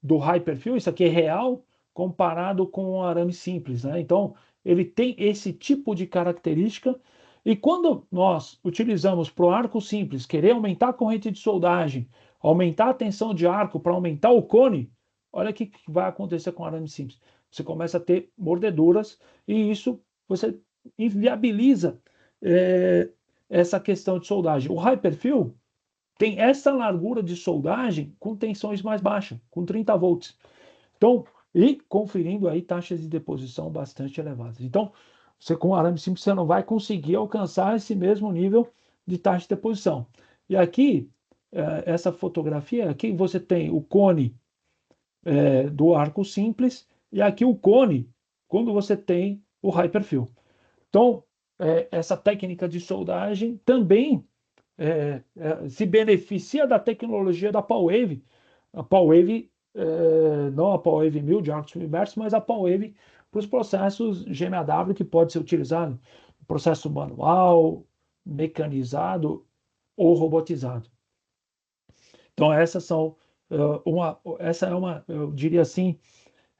do high perfil, isso aqui é real, comparado com o arame simples, né? Então, ele tem esse tipo de característica, e quando nós utilizamos para o arco simples, querer aumentar a corrente de soldagem, aumentar a tensão de arco para aumentar o cone, olha o que vai acontecer com o arame simples. Você começa a ter mordeduras, e isso você inviabiliza essa questão de soldagem. O high perfil tem essa largura de soldagem com tensões mais baixas, com 30 volts. Então, e conferindo aí taxas de deposição bastante elevadas. Então, você com arame simples você não vai conseguir alcançar esse mesmo nível de taxa de deposição. E aqui, essa fotografia, aqui você tem o cone do arco simples, e aqui o cone quando você tem o high perfil. Então, essa técnica de soldagem também se beneficia da tecnologia da PowerWave. A PowerWave, não a PowerWave 1000 de arco submerso, mas a PowerWave para os processos GMAW que pode ser utilizado no processo manual, mecanizado ou robotizado. Então essa é uma, eu diria assim,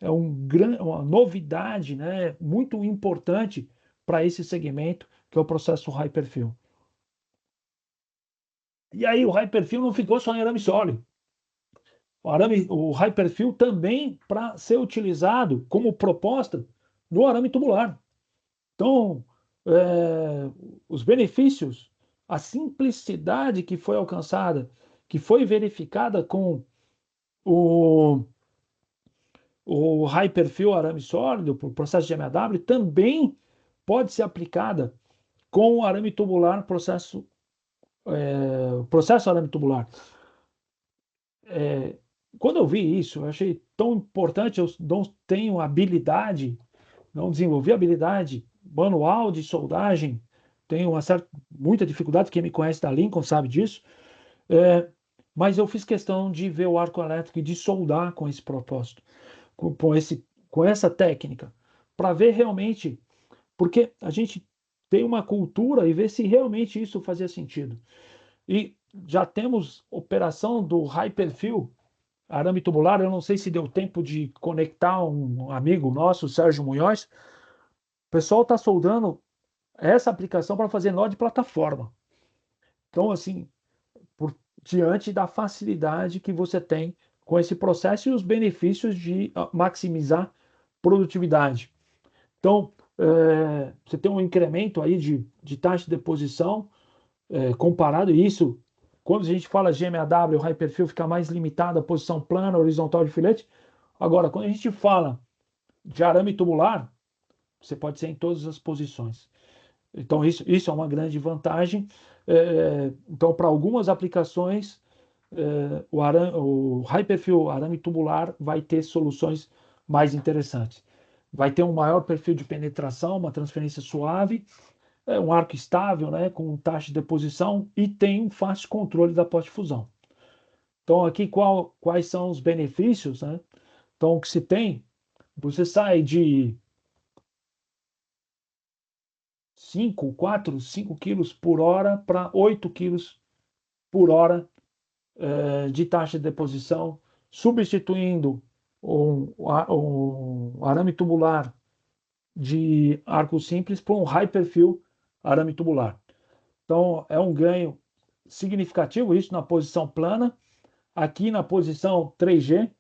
uma novidade, né, muito importante para esse segmento, que é o processo high perfil. E aí o high perfil não ficou só em arame sólido. O high perfil também para ser utilizado como proposta no arame tubular. Então, os benefícios, a simplicidade que foi alcançada, que foi verificada com o high perfil arame sólido, para o processo de GMAW, também pode ser aplicada com o arame tubular, processo arame tubular. Quando eu vi isso, eu achei tão importante. Eu não tenho habilidade, não desenvolvi habilidade manual de soldagem, tenho muita dificuldade. Quem me conhece da Lincoln sabe disso, mas eu fiz questão de ver o arco elétrico e de soldar com esse propósito, com essa técnica, para ver realmente, porque a gente tem uma cultura e ver se realmente isso fazia sentido. E já temos operação do high perfil arame tubular. Eu não sei se deu tempo de conectar um amigo nosso, Sérgio Munhoz. O pessoal está soldando essa aplicação para fazer nó de plataforma. Então, assim, diante da facilidade que você tem com esse processo e os benefícios de maximizar produtividade. Então, você tem um incremento aí de taxa de deposição comparado, e isso, quando a gente fala GMAW, o high perfil fica mais limitado à posição plana, horizontal de filete. Agora, quando a gente fala de arame tubular, você pode ser em todas as posições. Então, isso é uma grande vantagem. Então, para algumas aplicações, o high perfil arame tubular vai ter soluções mais interessantes. Vai ter um maior perfil de penetração, uma transferência suave, um arco estável, né, com taxa de deposição, e tem um fácil controle da pós-difusão. Então, aqui quais são os benefícios, né? Então, o que se tem, você sai de 5 quilos por hora para 8 quilos por hora de taxa de deposição, substituindo um arame tubular de arco simples por um high perfil arame tubular. Então, é um ganho significativo isso na posição plana. Aqui na posição 3G,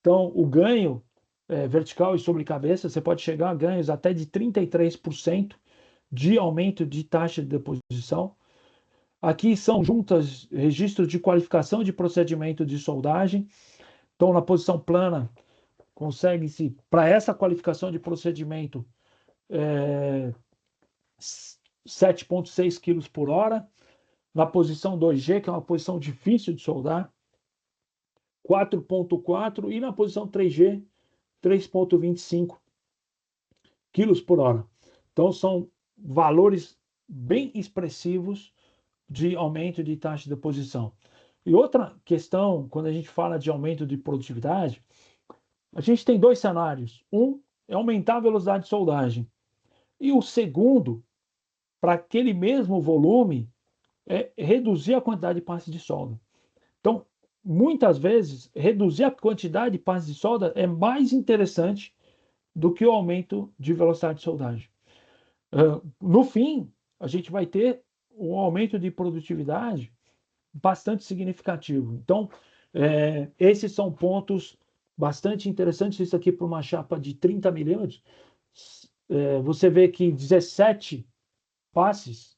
então o ganho vertical e sobre cabeça, você pode chegar a ganhos até de 33% de aumento de taxa de deposição. Aqui são juntas registros de qualificação de procedimento de soldagem. Então, na posição plana, consegue-se, para essa qualificação de procedimento, 7,6 kg por hora. Na posição 2G, que é uma posição difícil de soldar, 4,4, e na posição 3G, 3,25 kg por hora. Então, são valores bem expressivos de aumento de taxa de deposição. E outra questão, quando a gente fala de aumento de produtividade, a gente tem dois cenários. Um é aumentar a velocidade de soldagem. E o segundo, para aquele mesmo volume, é reduzir a quantidade de passes de solda. Então, muitas vezes, reduzir a quantidade de passes de solda é mais interessante do que o aumento de velocidade de soldagem. No fim, a gente vai ter um aumento de produtividade bastante significativo. Então, esses são pontos bastante interessantes. Isso aqui para uma chapa de 30 milímetros. Você vê que 17 passes,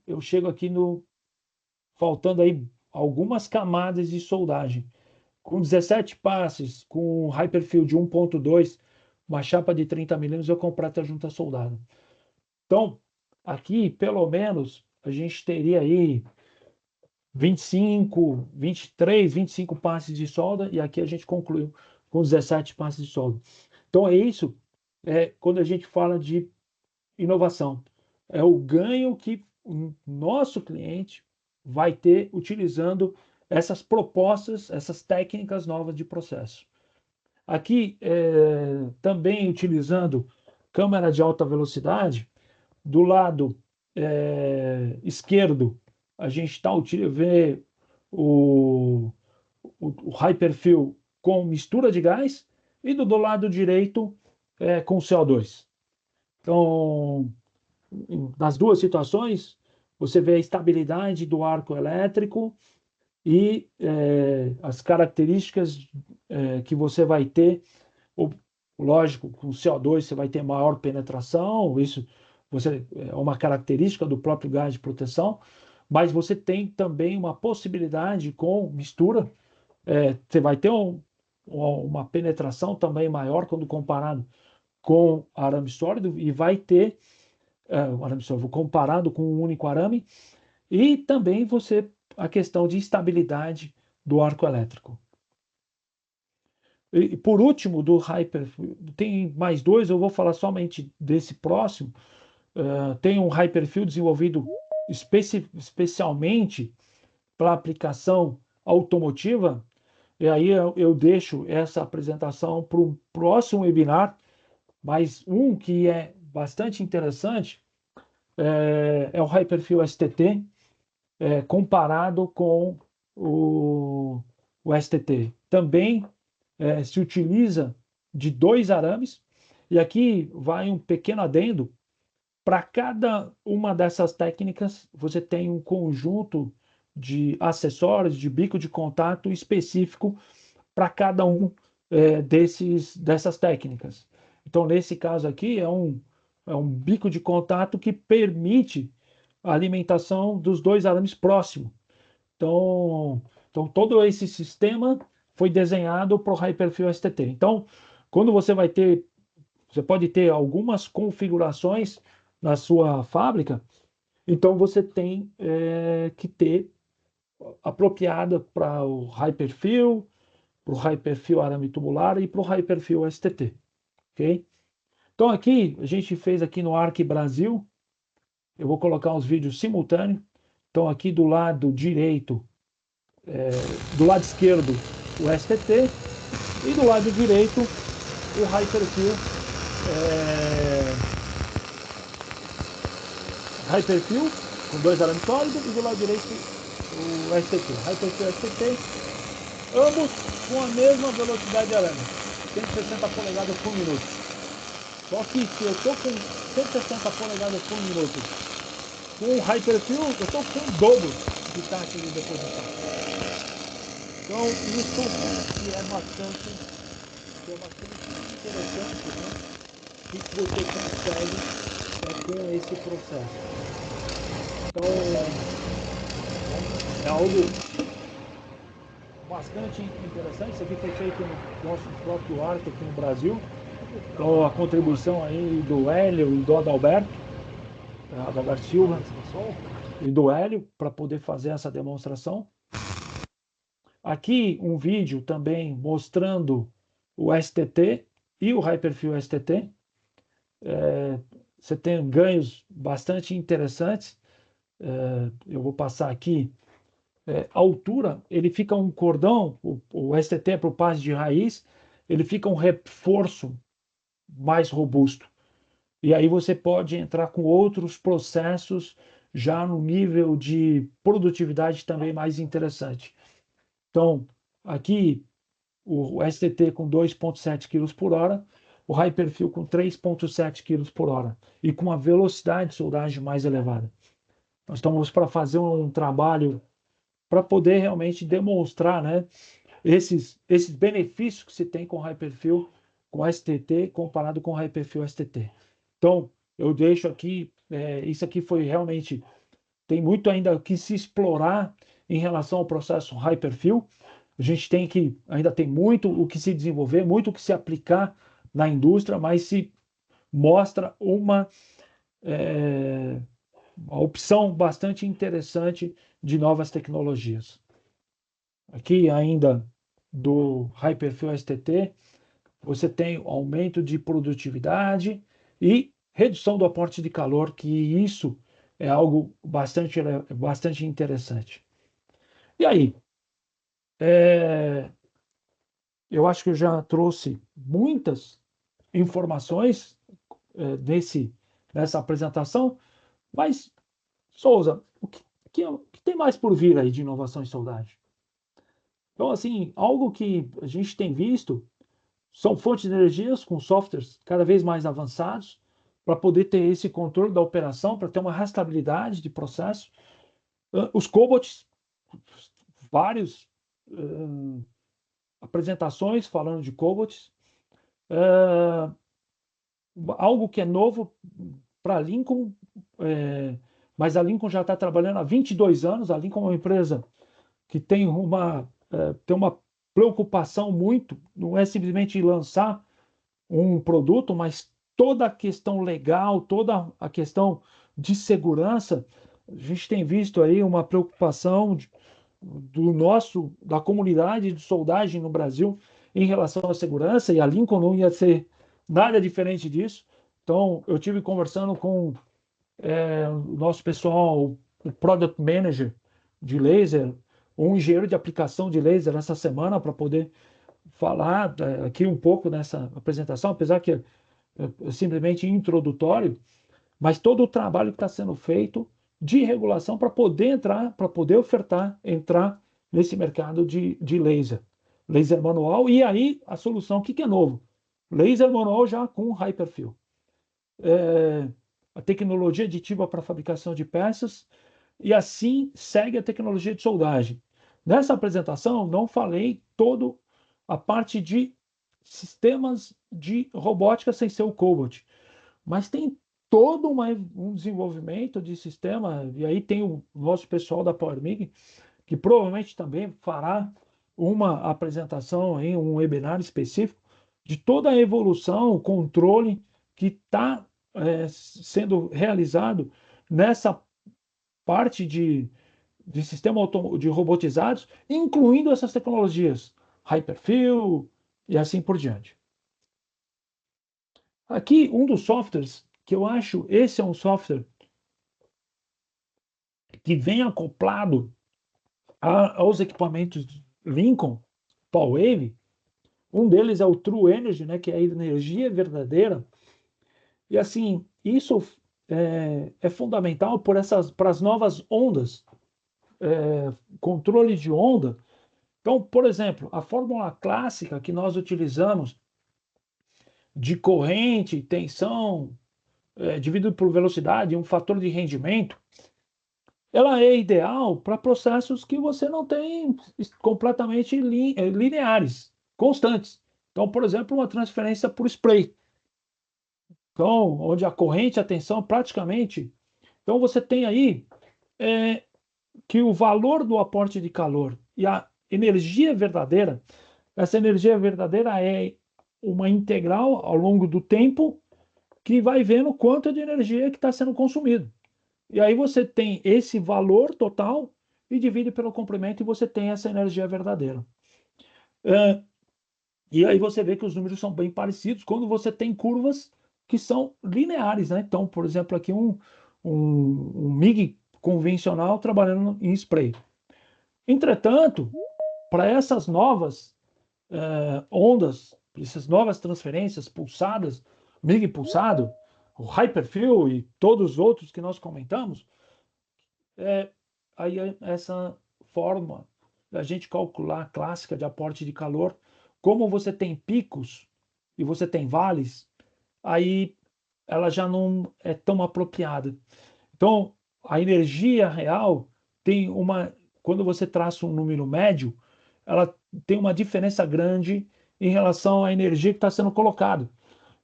eu chego aqui faltando aí algumas camadas de soldagem. Com 17 passes, com Hyperfield 1.2, uma chapa de 30 milímetros, eu completo a junta soldada. Então, aqui, pelo menos, a gente teria aí 25, 23, 25 passes de solda, e aqui a gente concluiu com 17 passes de solda. Então, isso quando a gente fala de inovação. É o ganho que o nosso cliente vai ter utilizando essas propostas, essas técnicas novas de processo. Aqui, também utilizando câmera de alta velocidade, do lado esquerdo, a gente está utilizando o Hyperfill com mistura de gás, e do lado direito com CO2. Então, nas duas situações, você vê a estabilidade do arco elétrico e as características que você vai ter. Lógico, com CO2 você vai ter maior penetração, isso é uma característica do próprio gás de proteção, mas você tem também uma possibilidade com mistura, você vai ter uma penetração também maior quando comparado com arame sólido, e vai ter o arame sólido comparado com um único arame, e também a questão de estabilidade do arco elétrico. E por último, do Hyperfill, tem mais dois, eu vou falar somente desse próximo. Tem um Hyperfill desenvolvido especialmente para aplicação automotiva, e aí eu deixo essa apresentação para o próximo webinar, mas um que é bastante interessante é o Hyperfill STT, comparado com o STT. Também se utiliza de 2 arames, e aqui vai um pequeno adendo. Para cada uma dessas técnicas, você tem um conjunto de acessórios, de bico de contato específico para cada um dessas técnicas. Então, nesse caso aqui, é um bico de contato que permite a alimentação dos 2 arames próximos. Então, todo esse sistema foi desenhado para o Hyperfill STT. Então, quando você pode ter algumas configurações na sua fábrica, então você tem que ter apropriada para o Hyperfill, para o Hyperfill arame tubular e para o Hyperfill STT. Ok? Então aqui, a gente fez aqui no Arc Brasil, eu vou colocar os vídeos simultâneos. Então aqui do lado direito, do lado esquerdo, o STT, e do lado direito, o Hyperfill, Hyperfill com 2 arames sólidos, e do lado direito o STT, Hyperfill STT, ambos com a mesma velocidade de arame, 160 polegadas por minuto. Só que se eu estou com 160 polegadas por minuto com o Hyperfill, eu estou com o dobro de taxa de deposição. Então isso que é bastante interessante, né? Que você consegue com esse processo. Então é algo bastante interessante. Isso aqui foi feito no nosso próprio Arco aqui no Brasil. Então, a contribuição aí do Hélio e do Adalberto Silva e do Hélio para poder fazer essa demonstração. Aqui um vídeo também mostrando o STT e o Hyperfill STT. Você tem ganhos bastante interessantes. Eu vou passar aqui. A altura, ele fica um cordão, o STT é para o passe de raiz, ele fica um reforço mais robusto. E aí você pode entrar com outros processos já no nível de produtividade também mais interessante. Então, aqui o STT com 2,7 kg por hora, o Hyperfill com 3,7 kg por hora e com uma velocidade de soldagem mais elevada. Nós estamos para fazer um trabalho para poder realmente demonstrar, né, esses benefícios que se tem com o Hyperfill, com o STT, comparado com o Hyperfill STT. Então, eu deixo aqui, isso aqui foi realmente, tem muito ainda que se explorar em relação ao processo Hyperfill. A gente ainda tem muito o que se desenvolver, muito o que se aplicar na indústria, mas se mostra uma opção bastante interessante de novas tecnologias. Aqui ainda do Hyperfill STT, você tem aumento de produtividade e redução do aporte de calor, que isso é algo bastante interessante. E aí? Eu acho que eu já trouxe muitas informações nessa apresentação, mas, Souza, o que tem mais por vir aí de inovação em soldagem? Então, assim, algo que a gente tem visto são fontes de energias com softwares cada vez mais avançados para poder ter esse controle da operação, para ter uma rastreabilidade de processo. Os cobots, várias apresentações falando de cobots. Algo que é novo para a Lincoln, mas a Lincoln já está trabalhando há 22 anos. A Lincoln é uma empresa que tem uma preocupação muito, não é simplesmente lançar um produto, mas toda a questão legal, toda a questão de segurança. A gente tem visto aí uma preocupação da comunidade de soldagem no Brasil em relação à segurança, e a Lincoln não ia ser nada diferente disso. Então, eu tive conversando com o nosso pessoal, o Product Manager de laser, um engenheiro de aplicação de laser essa semana, para poder falar aqui um pouco nessa apresentação, apesar que é simplesmente introdutório, mas todo o trabalho que está sendo feito de regulação para poder entrar, para poder entrar nesse mercado de laser manual. E aí a solução, o que é novo? Laser manual já com Hyperfill. A tecnologia aditiva para fabricação de peças, e assim segue a tecnologia de soldagem. Nessa apresentação, não falei toda a parte de sistemas de robótica sem ser o cobot, mas tem todo um desenvolvimento de sistema, e aí tem o nosso pessoal da PowerMig, que provavelmente também fará uma apresentação, em um webinar específico, de toda a evolução, o controle que está sendo realizado nessa parte de sistema de robotizados, incluindo essas tecnologias, Hyperfill e assim por diante. Aqui, um dos softwares que eu acho, esse é um software que vem acoplado aos equipamentos Lincoln, PowerWave. Um deles é o True Energy, né, que é a energia verdadeira. E assim, isso é fundamental para as novas ondas, controle de onda. Então, por exemplo, a fórmula clássica que nós utilizamos de corrente, tensão, dividido por velocidade, um fator de rendimento, ela é ideal para processos que você não tem completamente lineares, constantes. Então, por exemplo, uma transferência por spray. Então, onde a corrente, a tensão praticamente... Então, você tem aí que o valor do aporte de calor e a energia verdadeira, essa energia verdadeira é uma integral ao longo do tempo que vai vendo quanto de energia que está sendo consumido. E aí você tem esse valor total e divide pelo comprimento e você tem essa energia verdadeira. E aí você vê que os números são bem parecidos quando você tem curvas que são lineares, né? Então, por exemplo, aqui um MIG convencional trabalhando em spray. Entretanto, para essas novas ondas, essas novas transferências pulsadas, MIG pulsado, o Hyperfill e todos os outros que nós comentamos, aí essa forma da gente calcular a clássica de aporte de calor, como você tem picos e você tem vales, aí ela já não é tão apropriada. Então, a energia real tem uma, quando você traça um número médio, ela tem uma diferença grande em relação à energia que está sendo colocada.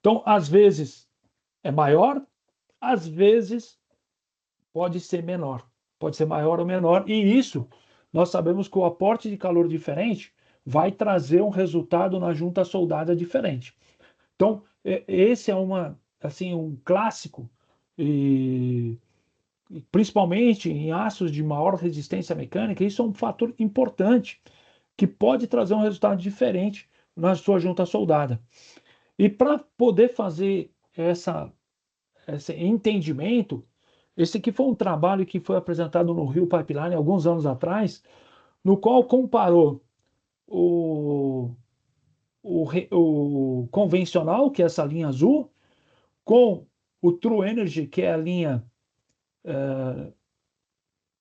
Então, às vezes é maior, às vezes pode ser menor, pode ser maior ou menor, e isso nós sabemos que o aporte de calor diferente vai trazer um resultado na junta soldada diferente. Então, esse é assim, um clássico, e principalmente em aços de maior resistência mecânica, isso é um fator importante que pode trazer um resultado diferente na sua junta soldada. E para poder fazer esse entendimento, esse aqui foi um trabalho que foi apresentado no Rio Pipeline alguns anos atrás, no qual comparou o convencional, que é essa linha azul, com o True Energy, que é a linha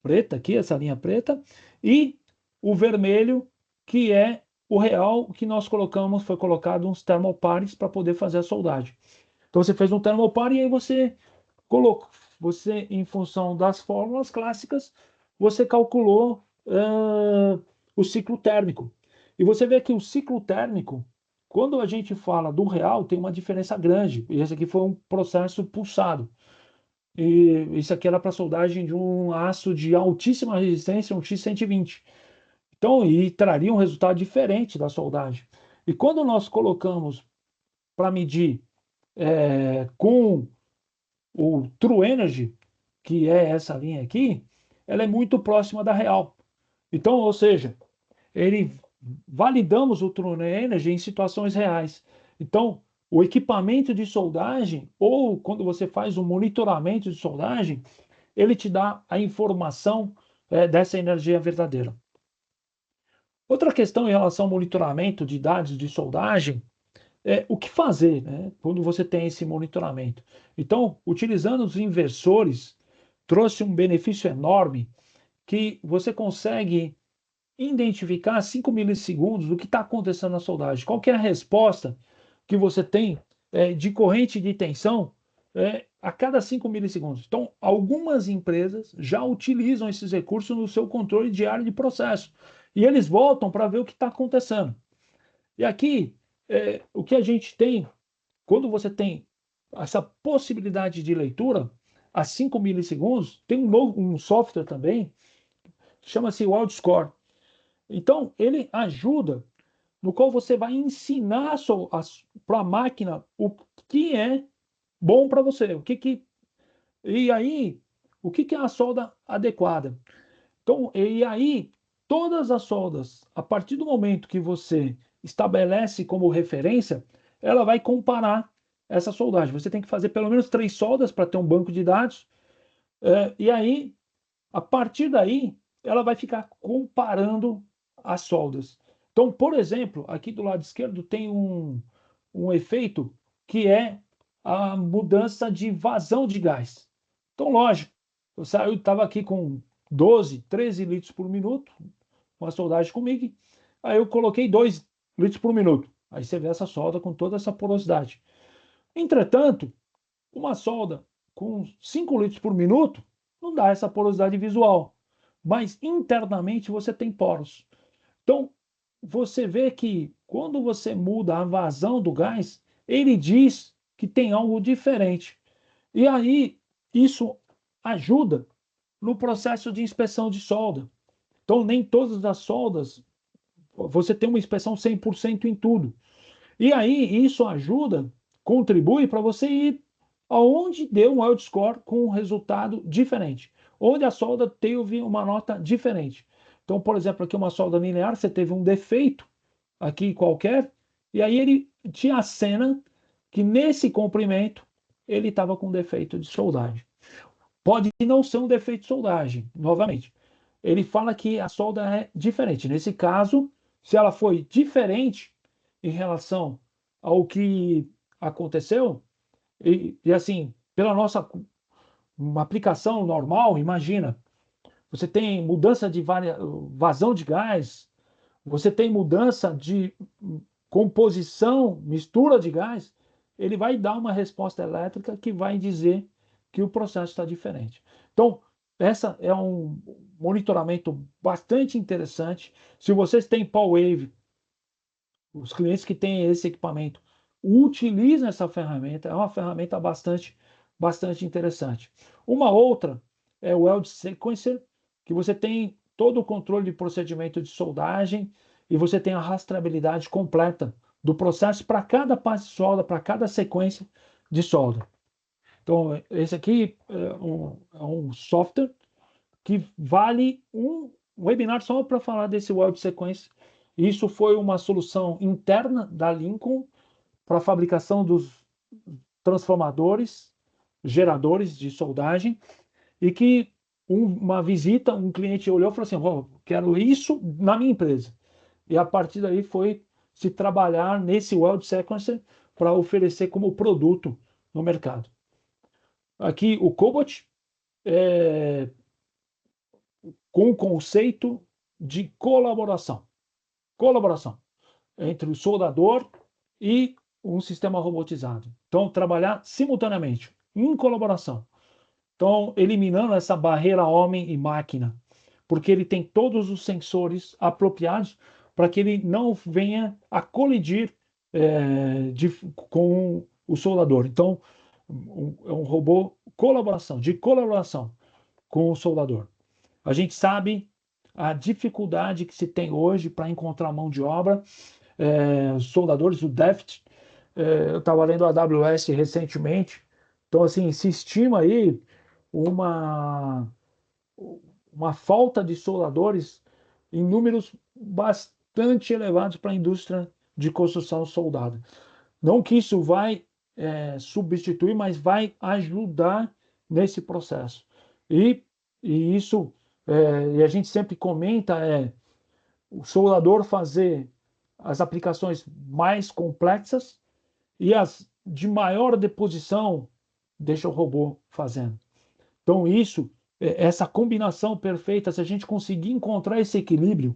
preta aqui, essa linha preta, e o vermelho, que é o real que nós colocamos, foi colocado uns termopares para poder fazer a soldagem. Então você fez um termopar e aí você colocou, você em função das fórmulas clássicas, você calculou o ciclo térmico. E você vê que o ciclo térmico, quando a gente fala do real, tem uma diferença grande. E esse aqui foi um processo pulsado. E isso aqui era para soldagem de um aço de altíssima resistência, um X120. Então, e traria um resultado diferente da soldagem. E quando nós colocamos para medir com o True Energy, que é essa linha aqui, ela é muito próxima da real. Então, ou seja, validamos o True Energy em situações reais. Então, o equipamento de soldagem, ou quando você faz um monitoramento de soldagem, ele te dá a informação dessa energia verdadeira. Outra questão em relação ao monitoramento de dados de soldagem é o que fazer, né, quando você tem esse monitoramento. Então, utilizando os inversores, trouxe um benefício enorme que você consegue identificar a 5 milissegundos o que está acontecendo na soldagem. Qual que é a resposta que você tem de corrente de tensão a cada 5 milissegundos. Então, algumas empresas já utilizam esses recursos no seu controle diário de processo. E eles voltam para ver o que está acontecendo. E aqui, o que a gente tem, quando você tem essa possibilidade de leitura, a 5 milissegundos, tem um software também, chama-se WildScore. Então, ele ajuda, no qual você vai ensinar para a máquina o que é bom para você. E aí, o que é a solda adequada? Então, e aí, todas as soldas, a partir do momento que você estabelece como referência, ela vai comparar essa soldagem. Você tem que fazer pelo menos 3 soldas para ter um banco de dados. E aí, a partir daí, ela vai ficar comparando as soldas. Então, por exemplo, aqui do lado esquerdo tem um efeito que é a mudança de vazão de gás. Então, lógico, eu estava aqui com 12, 13 litros por minuto, uma soldagem comigo, aí eu coloquei 2 litros por minuto. Aí você vê essa solda com toda essa porosidade. Entretanto, uma solda com 5 litros por minuto não dá essa porosidade visual, mas internamente você tem poros. Então, você vê que quando você muda a vazão do gás, ele diz que tem algo diferente. E aí, isso ajuda no processo de inspeção de solda. Então, nem todas as soldas você tem uma inspeção 100% em tudo. E aí isso ajuda, contribui para você ir aonde deu um weld score com um resultado diferente, onde a solda teve uma nota diferente. Então, por exemplo, aqui uma solda linear, você teve um defeito aqui qualquer, e aí ele te acena que nesse comprimento ele estava com defeito de soldagem. Pode não ser um defeito de soldagem, novamente. Ele fala que a solda é diferente. Nesse caso, se ela foi diferente em relação ao que aconteceu, e assim, pela nossa uma aplicação normal, imagina, você tem mudança de vazão de gás, você tem mudança de composição, mistura de gás, ele vai dar uma resposta elétrica que vai dizer que o processo está diferente. Então, essa é um monitoramento bastante interessante. Se vocês têm PowerWave, os clientes que têm esse equipamento utilizam essa ferramenta, é uma ferramenta bastante interessante. Uma outra é o Weld Sequencer, que você tem todo o controle de procedimento de soldagem e você tem a rastreabilidade completa do processo para cada passo de solda, para cada sequência de solda. Então, esse aqui é um software que vale um webinar só para falar desse Weld Sequencer. Isso foi uma solução interna da Lincoln para a fabricação dos transformadores, geradores de soldagem, e que uma visita, um cliente olhou e falou assim, oh, quero isso na minha empresa. E a partir daí foi se trabalhar nesse Weld Sequencer para oferecer como produto no mercado. Aqui o Cobot, com o conceito de colaboração. Colaboração entre o soldador e um sistema robotizado. Então, trabalhar simultaneamente, em colaboração. Então, eliminando essa barreira homem e máquina, porque ele tem todos os sensores apropriados para que ele não venha a colidir com o soldador. Então, é um robô de colaboração com o soldador. A gente sabe a dificuldade que se tem hoje para encontrar mão de obra, soldadores, o déficit. Eu estava lendo a AWS recentemente, então assim, se estima aí uma falta de soldadores em números bastante elevados para a indústria de construção soldada. Não que isso vai substituir, mas vai ajudar nesse processo. E isso, e a gente sempre comenta, o soldador fazer as aplicações mais complexas e as de maior deposição deixa o robô fazendo. Então essa combinação perfeita, se a gente conseguir encontrar esse equilíbrio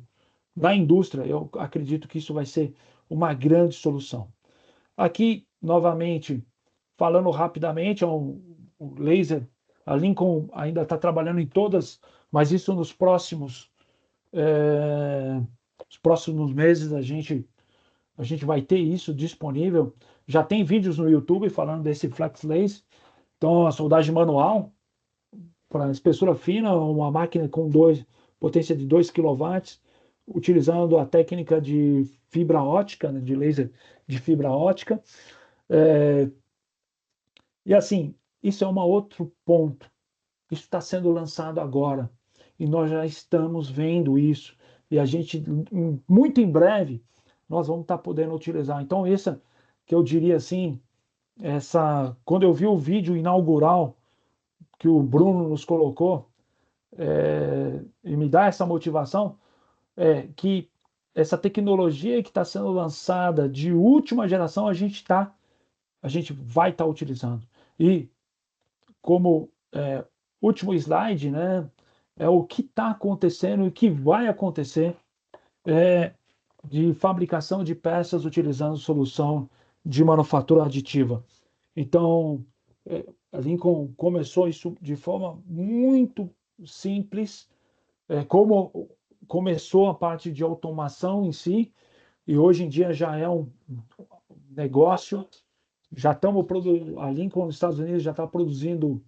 na indústria, eu acredito que isso vai ser uma grande solução. Aqui, novamente, falando rapidamente, é um laser, a Lincoln ainda está trabalhando em todas, mas isso nos próximos meses a gente vai ter isso disponível. Já tem vídeos no YouTube falando desse Flex Laser. Então, a soldagem manual, para espessura fina, uma máquina com potência de 2 kW, utilizando a técnica de fibra ótica, né, de laser de fibra ótica. E assim, isso é um outro ponto. Isso está sendo lançado agora. E nós já estamos vendo isso. E a gente, muito em breve, nós vamos estar podendo utilizar. Então, essa que eu diria assim, quando eu vi o vídeo inaugural que o Bruno nos colocou, e me dá essa motivação, que essa tecnologia que está sendo lançada de última geração, a gente vai estar utilizando. E como último slide, né, é o que está acontecendo e o que vai acontecer de fabricação de peças utilizando solução de manufatura aditiva. Então, a Lincoln começou isso de forma muito simples, como começou a parte de automação em si, e hoje em dia já é um negócio. Já estamos a Lincoln nos Estados Unidos já está produzindo,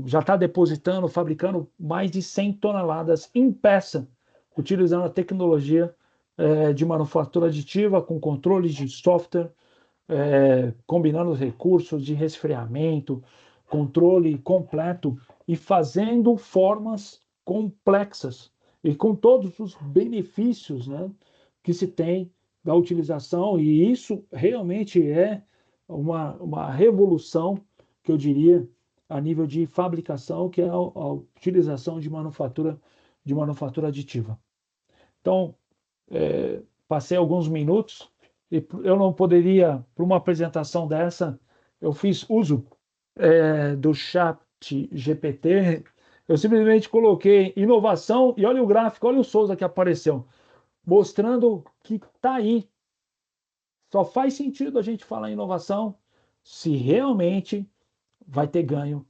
já está depositando, fabricando mais de 100 toneladas em peça, utilizando a tecnologia de manufatura aditiva com controles de software, combinando recursos de resfriamento, controle completo e fazendo formas complexas e com todos os benefícios, né, que se tem da utilização, e isso realmente é uma revolução, que eu diria, a nível de fabricação, que é a utilização de manufatura aditiva. Então, passei alguns minutos e eu não poderia, para uma apresentação dessa, eu fiz uso do chat GPT, eu simplesmente coloquei inovação e olha o gráfico, olha o Souza que apareceu, mostrando que está aí. Só faz sentido a gente falar em inovação se realmente vai ter ganho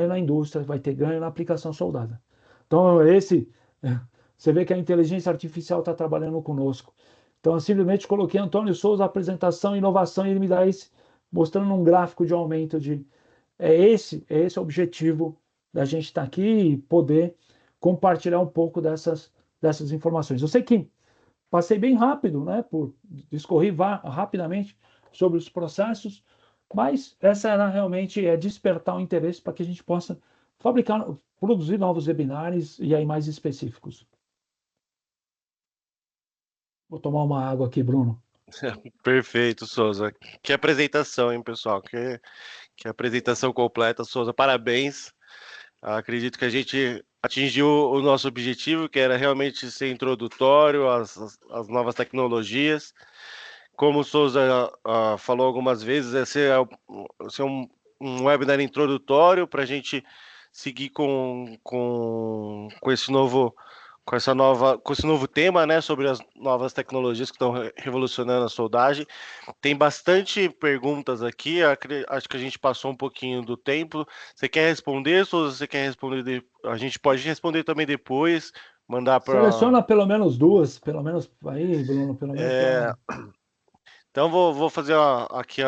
na indústria, vai ter ganho na aplicação soldada. Então, você vê que a inteligência artificial está trabalhando conosco. Então, eu simplesmente coloquei Antônio Souza, apresentação, inovação, e ele me dá mostrando um gráfico de aumento de... É esse o objetivo da gente estar aqui e poder compartilhar um pouco dessas informações. Eu sei que passei bem rápido, né, discorri rapidamente sobre os processos, mas essa era realmente despertar o interesse para que a gente possa produzir novos webinars e aí mais específicos. Vou tomar uma água aqui, Bruno. Perfeito, Souza. Que apresentação, hein, pessoal? Que apresentação completa, Souza. Parabéns. Acredito que a gente atingiu o nosso objetivo, que era realmente ser introdutório às novas tecnologias. Como o Souza falou algumas vezes, ser um webinar introdutório para a gente seguir com esse novo tema, né, sobre as novas tecnologias que estão revolucionando a soldagem. Tem bastante perguntas aqui, acho que a gente passou um pouquinho do tempo. Você quer responder, Souza? Você quer responder? A gente pode responder também depois, mandar para... Seleciona pelo menos duas, pelo menos aí, Bruno, pelo menos para... Então vou fazer aqui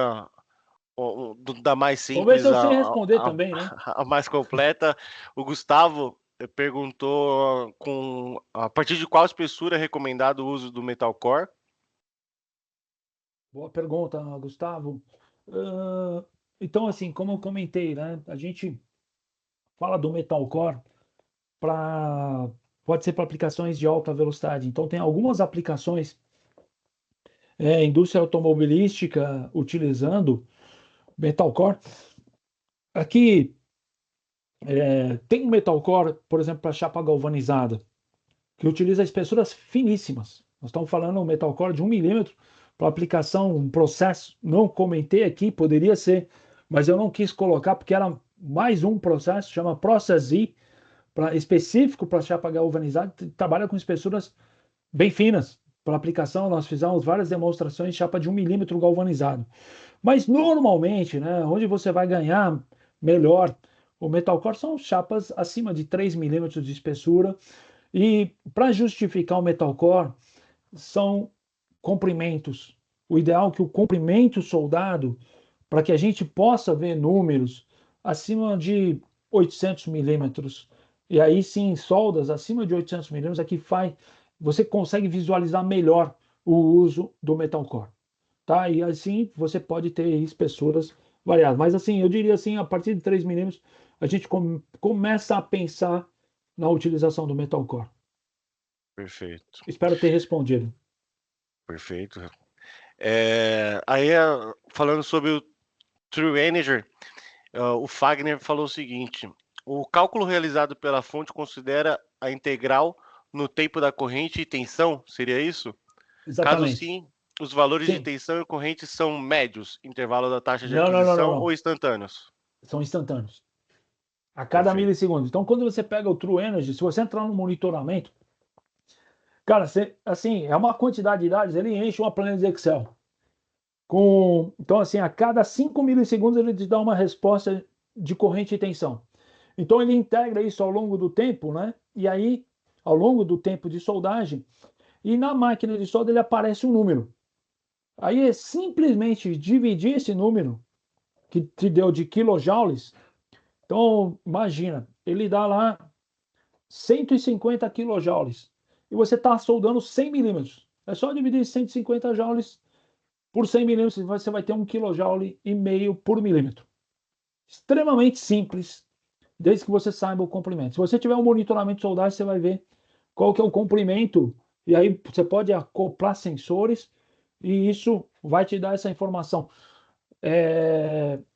da mais Vamos ver simples se eu sei responder também, né? a mais completa. O Gustavo perguntou a partir de qual espessura é recomendado o uso do metalcore? Boa pergunta, Gustavo. Então, assim, como eu comentei, né, a gente fala do metalcore pode ser para aplicações de alta velocidade. Então, tem algumas aplicações, indústria automobilística utilizando metalcore. Aqui tem um metalcore, por exemplo, para chapa galvanizada, que utiliza espessuras finíssimas. Nós estamos falando um metalcore de 1 milímetro para aplicação, um processo. Não comentei aqui, poderia ser, mas eu não quis colocar porque era mais um processo, chama Process Z, específico para chapa galvanizada, trabalha com espessuras bem finas. Para aplicação, nós fizemos várias demonstrações de chapa de 1 milímetro galvanizado. Mas normalmente, né, onde você vai ganhar melhor o metalcore são chapas acima de 3 milímetros de espessura. E para justificar o metalcore, são comprimentos. O ideal é que o comprimento soldado, para que a gente possa ver números acima de 800 milímetros, e aí sim, soldas acima de 800 milímetros, aqui você consegue visualizar melhor o uso do metalcore. Tá? E assim você pode ter espessuras variadas. Mas assim, eu diria assim, a partir de 3 milímetros, a gente começa a pensar na utilização do metalcore. Perfeito. Espero ter respondido. Perfeito. Aí, falando sobre o True Energy, o Fagner falou o seguinte: o cálculo realizado pela fonte considera a integral no tempo da corrente e tensão? Seria isso? Caso Exatamente. sim, os valores de Sim. tensão e corrente são médios, intervalo da taxa de Não, aquisição não. ou instantâneos? São instantâneos. A cada Perfeito. milissegundo. Então, quando você pega o True Energy, se você entrar no monitoramento, cara, assim, é uma quantidade de dados, ele enche uma planilha de Excel. Então, assim, a cada 5 milissegundos ele te dá uma resposta de corrente e tensão. Então, ele integra isso ao longo do tempo, né? E aí, ao longo do tempo de soldagem, e na máquina de solda ele aparece um número. Aí é simplesmente dividir esse número, que te deu de kilojoules. Então, imagina, ele dá lá 150 kilojoules. e você está soldando 100 milímetros. É só dividir 150 joules por 100 milímetros, você vai ter 1,5 kJ por milímetro. Extremamente simples, desde que você saiba o comprimento. Se você tiver um monitoramento de soldagem, você vai ver qual que é o comprimento, e aí você pode acoplar sensores, e isso vai te dar essa informação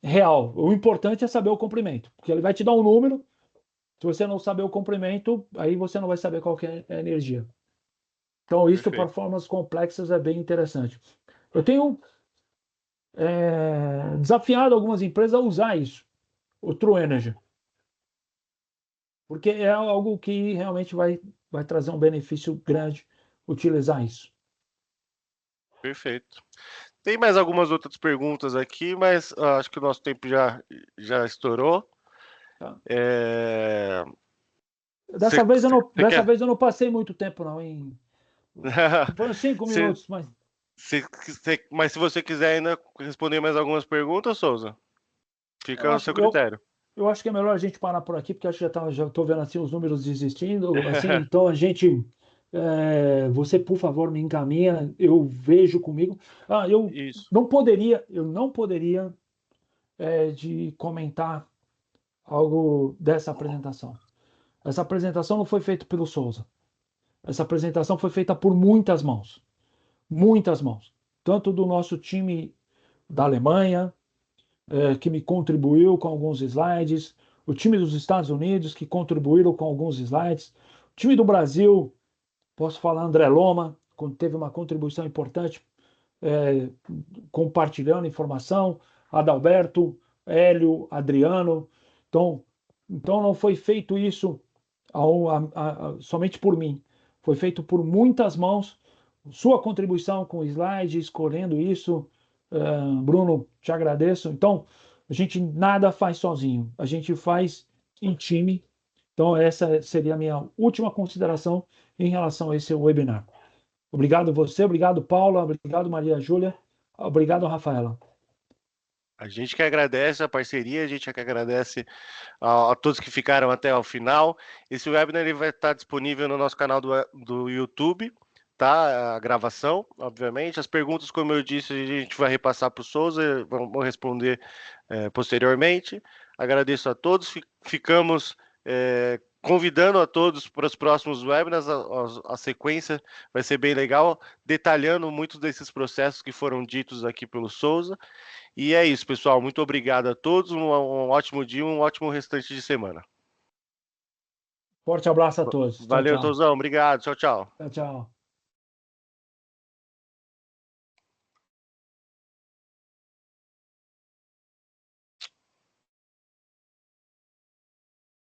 real. O importante é saber o comprimento, porque ele vai te dar um número. Se você não saber o comprimento, aí você não vai saber qual que é a energia. Então, isso para Perfeito. formas complexas é bem interessante. Eu tenho desafiado algumas empresas a usar isso, o True Energy, porque é algo que realmente vai trazer um benefício grande utilizar isso. Perfeito. Tem mais algumas outras perguntas aqui, mas acho que o nosso tempo já estourou. Tá? É... Dessa vez eu não, Você dessa quer? vez eu não passei muito tempo, não. Foram 5 Você- minutos, mas mas se você quiser ainda responder mais algumas perguntas, Souza, eu fica ao acho, seu eu, critério. eu acho que é melhor a gente parar por aqui, porque acho que já estou vendo assim os números desistindo, assim, então a gente, você por favor me encaminha, eu vejo comigo. Isso. Eu não poderia de comentar algo dessa apresentação. Essa apresentação não foi feita pelo Souza. Essa apresentação foi feita por muitas mãos, tanto do nosso time da Alemanha, que me contribuiu com alguns slides, o time dos Estados Unidos, que contribuíram com alguns slides, o time do Brasil, posso falar André Loma, teve uma contribuição importante, é, compartilhando informação, Adalberto, Hélio, Adriano. Então, então não foi feito isso somente por mim, foi feito por muitas mãos. Sua contribuição com o slide, escolhendo isso, Bruno, te agradeço. Então, a gente nada faz sozinho, a gente faz em time. Então, essa seria a minha última consideração em relação a esse webinar. Obrigado você, obrigado Paula, obrigado Maria Júlia, obrigado Rafaela. A gente que agradece a parceria, a gente que agradece a todos que ficaram até o final. Esse webinar ele vai estar disponível no nosso canal do YouTube, tá? A gravação, obviamente. As perguntas, como eu disse, a gente vai repassar para o Souza, vamos responder posteriormente. Agradeço a todos, ficamos convidando a todos para os próximos webinars. A sequência vai ser bem legal, detalhando muitos desses processos que foram ditos aqui pelo Souza. E é isso, pessoal. Muito obrigado a todos. Um ótimo dia, um ótimo restante de semana. Forte abraço a todos. Tchau, Valeu, tchau. Touzão. Obrigado. Tchau, tchau. Tchau, tchau.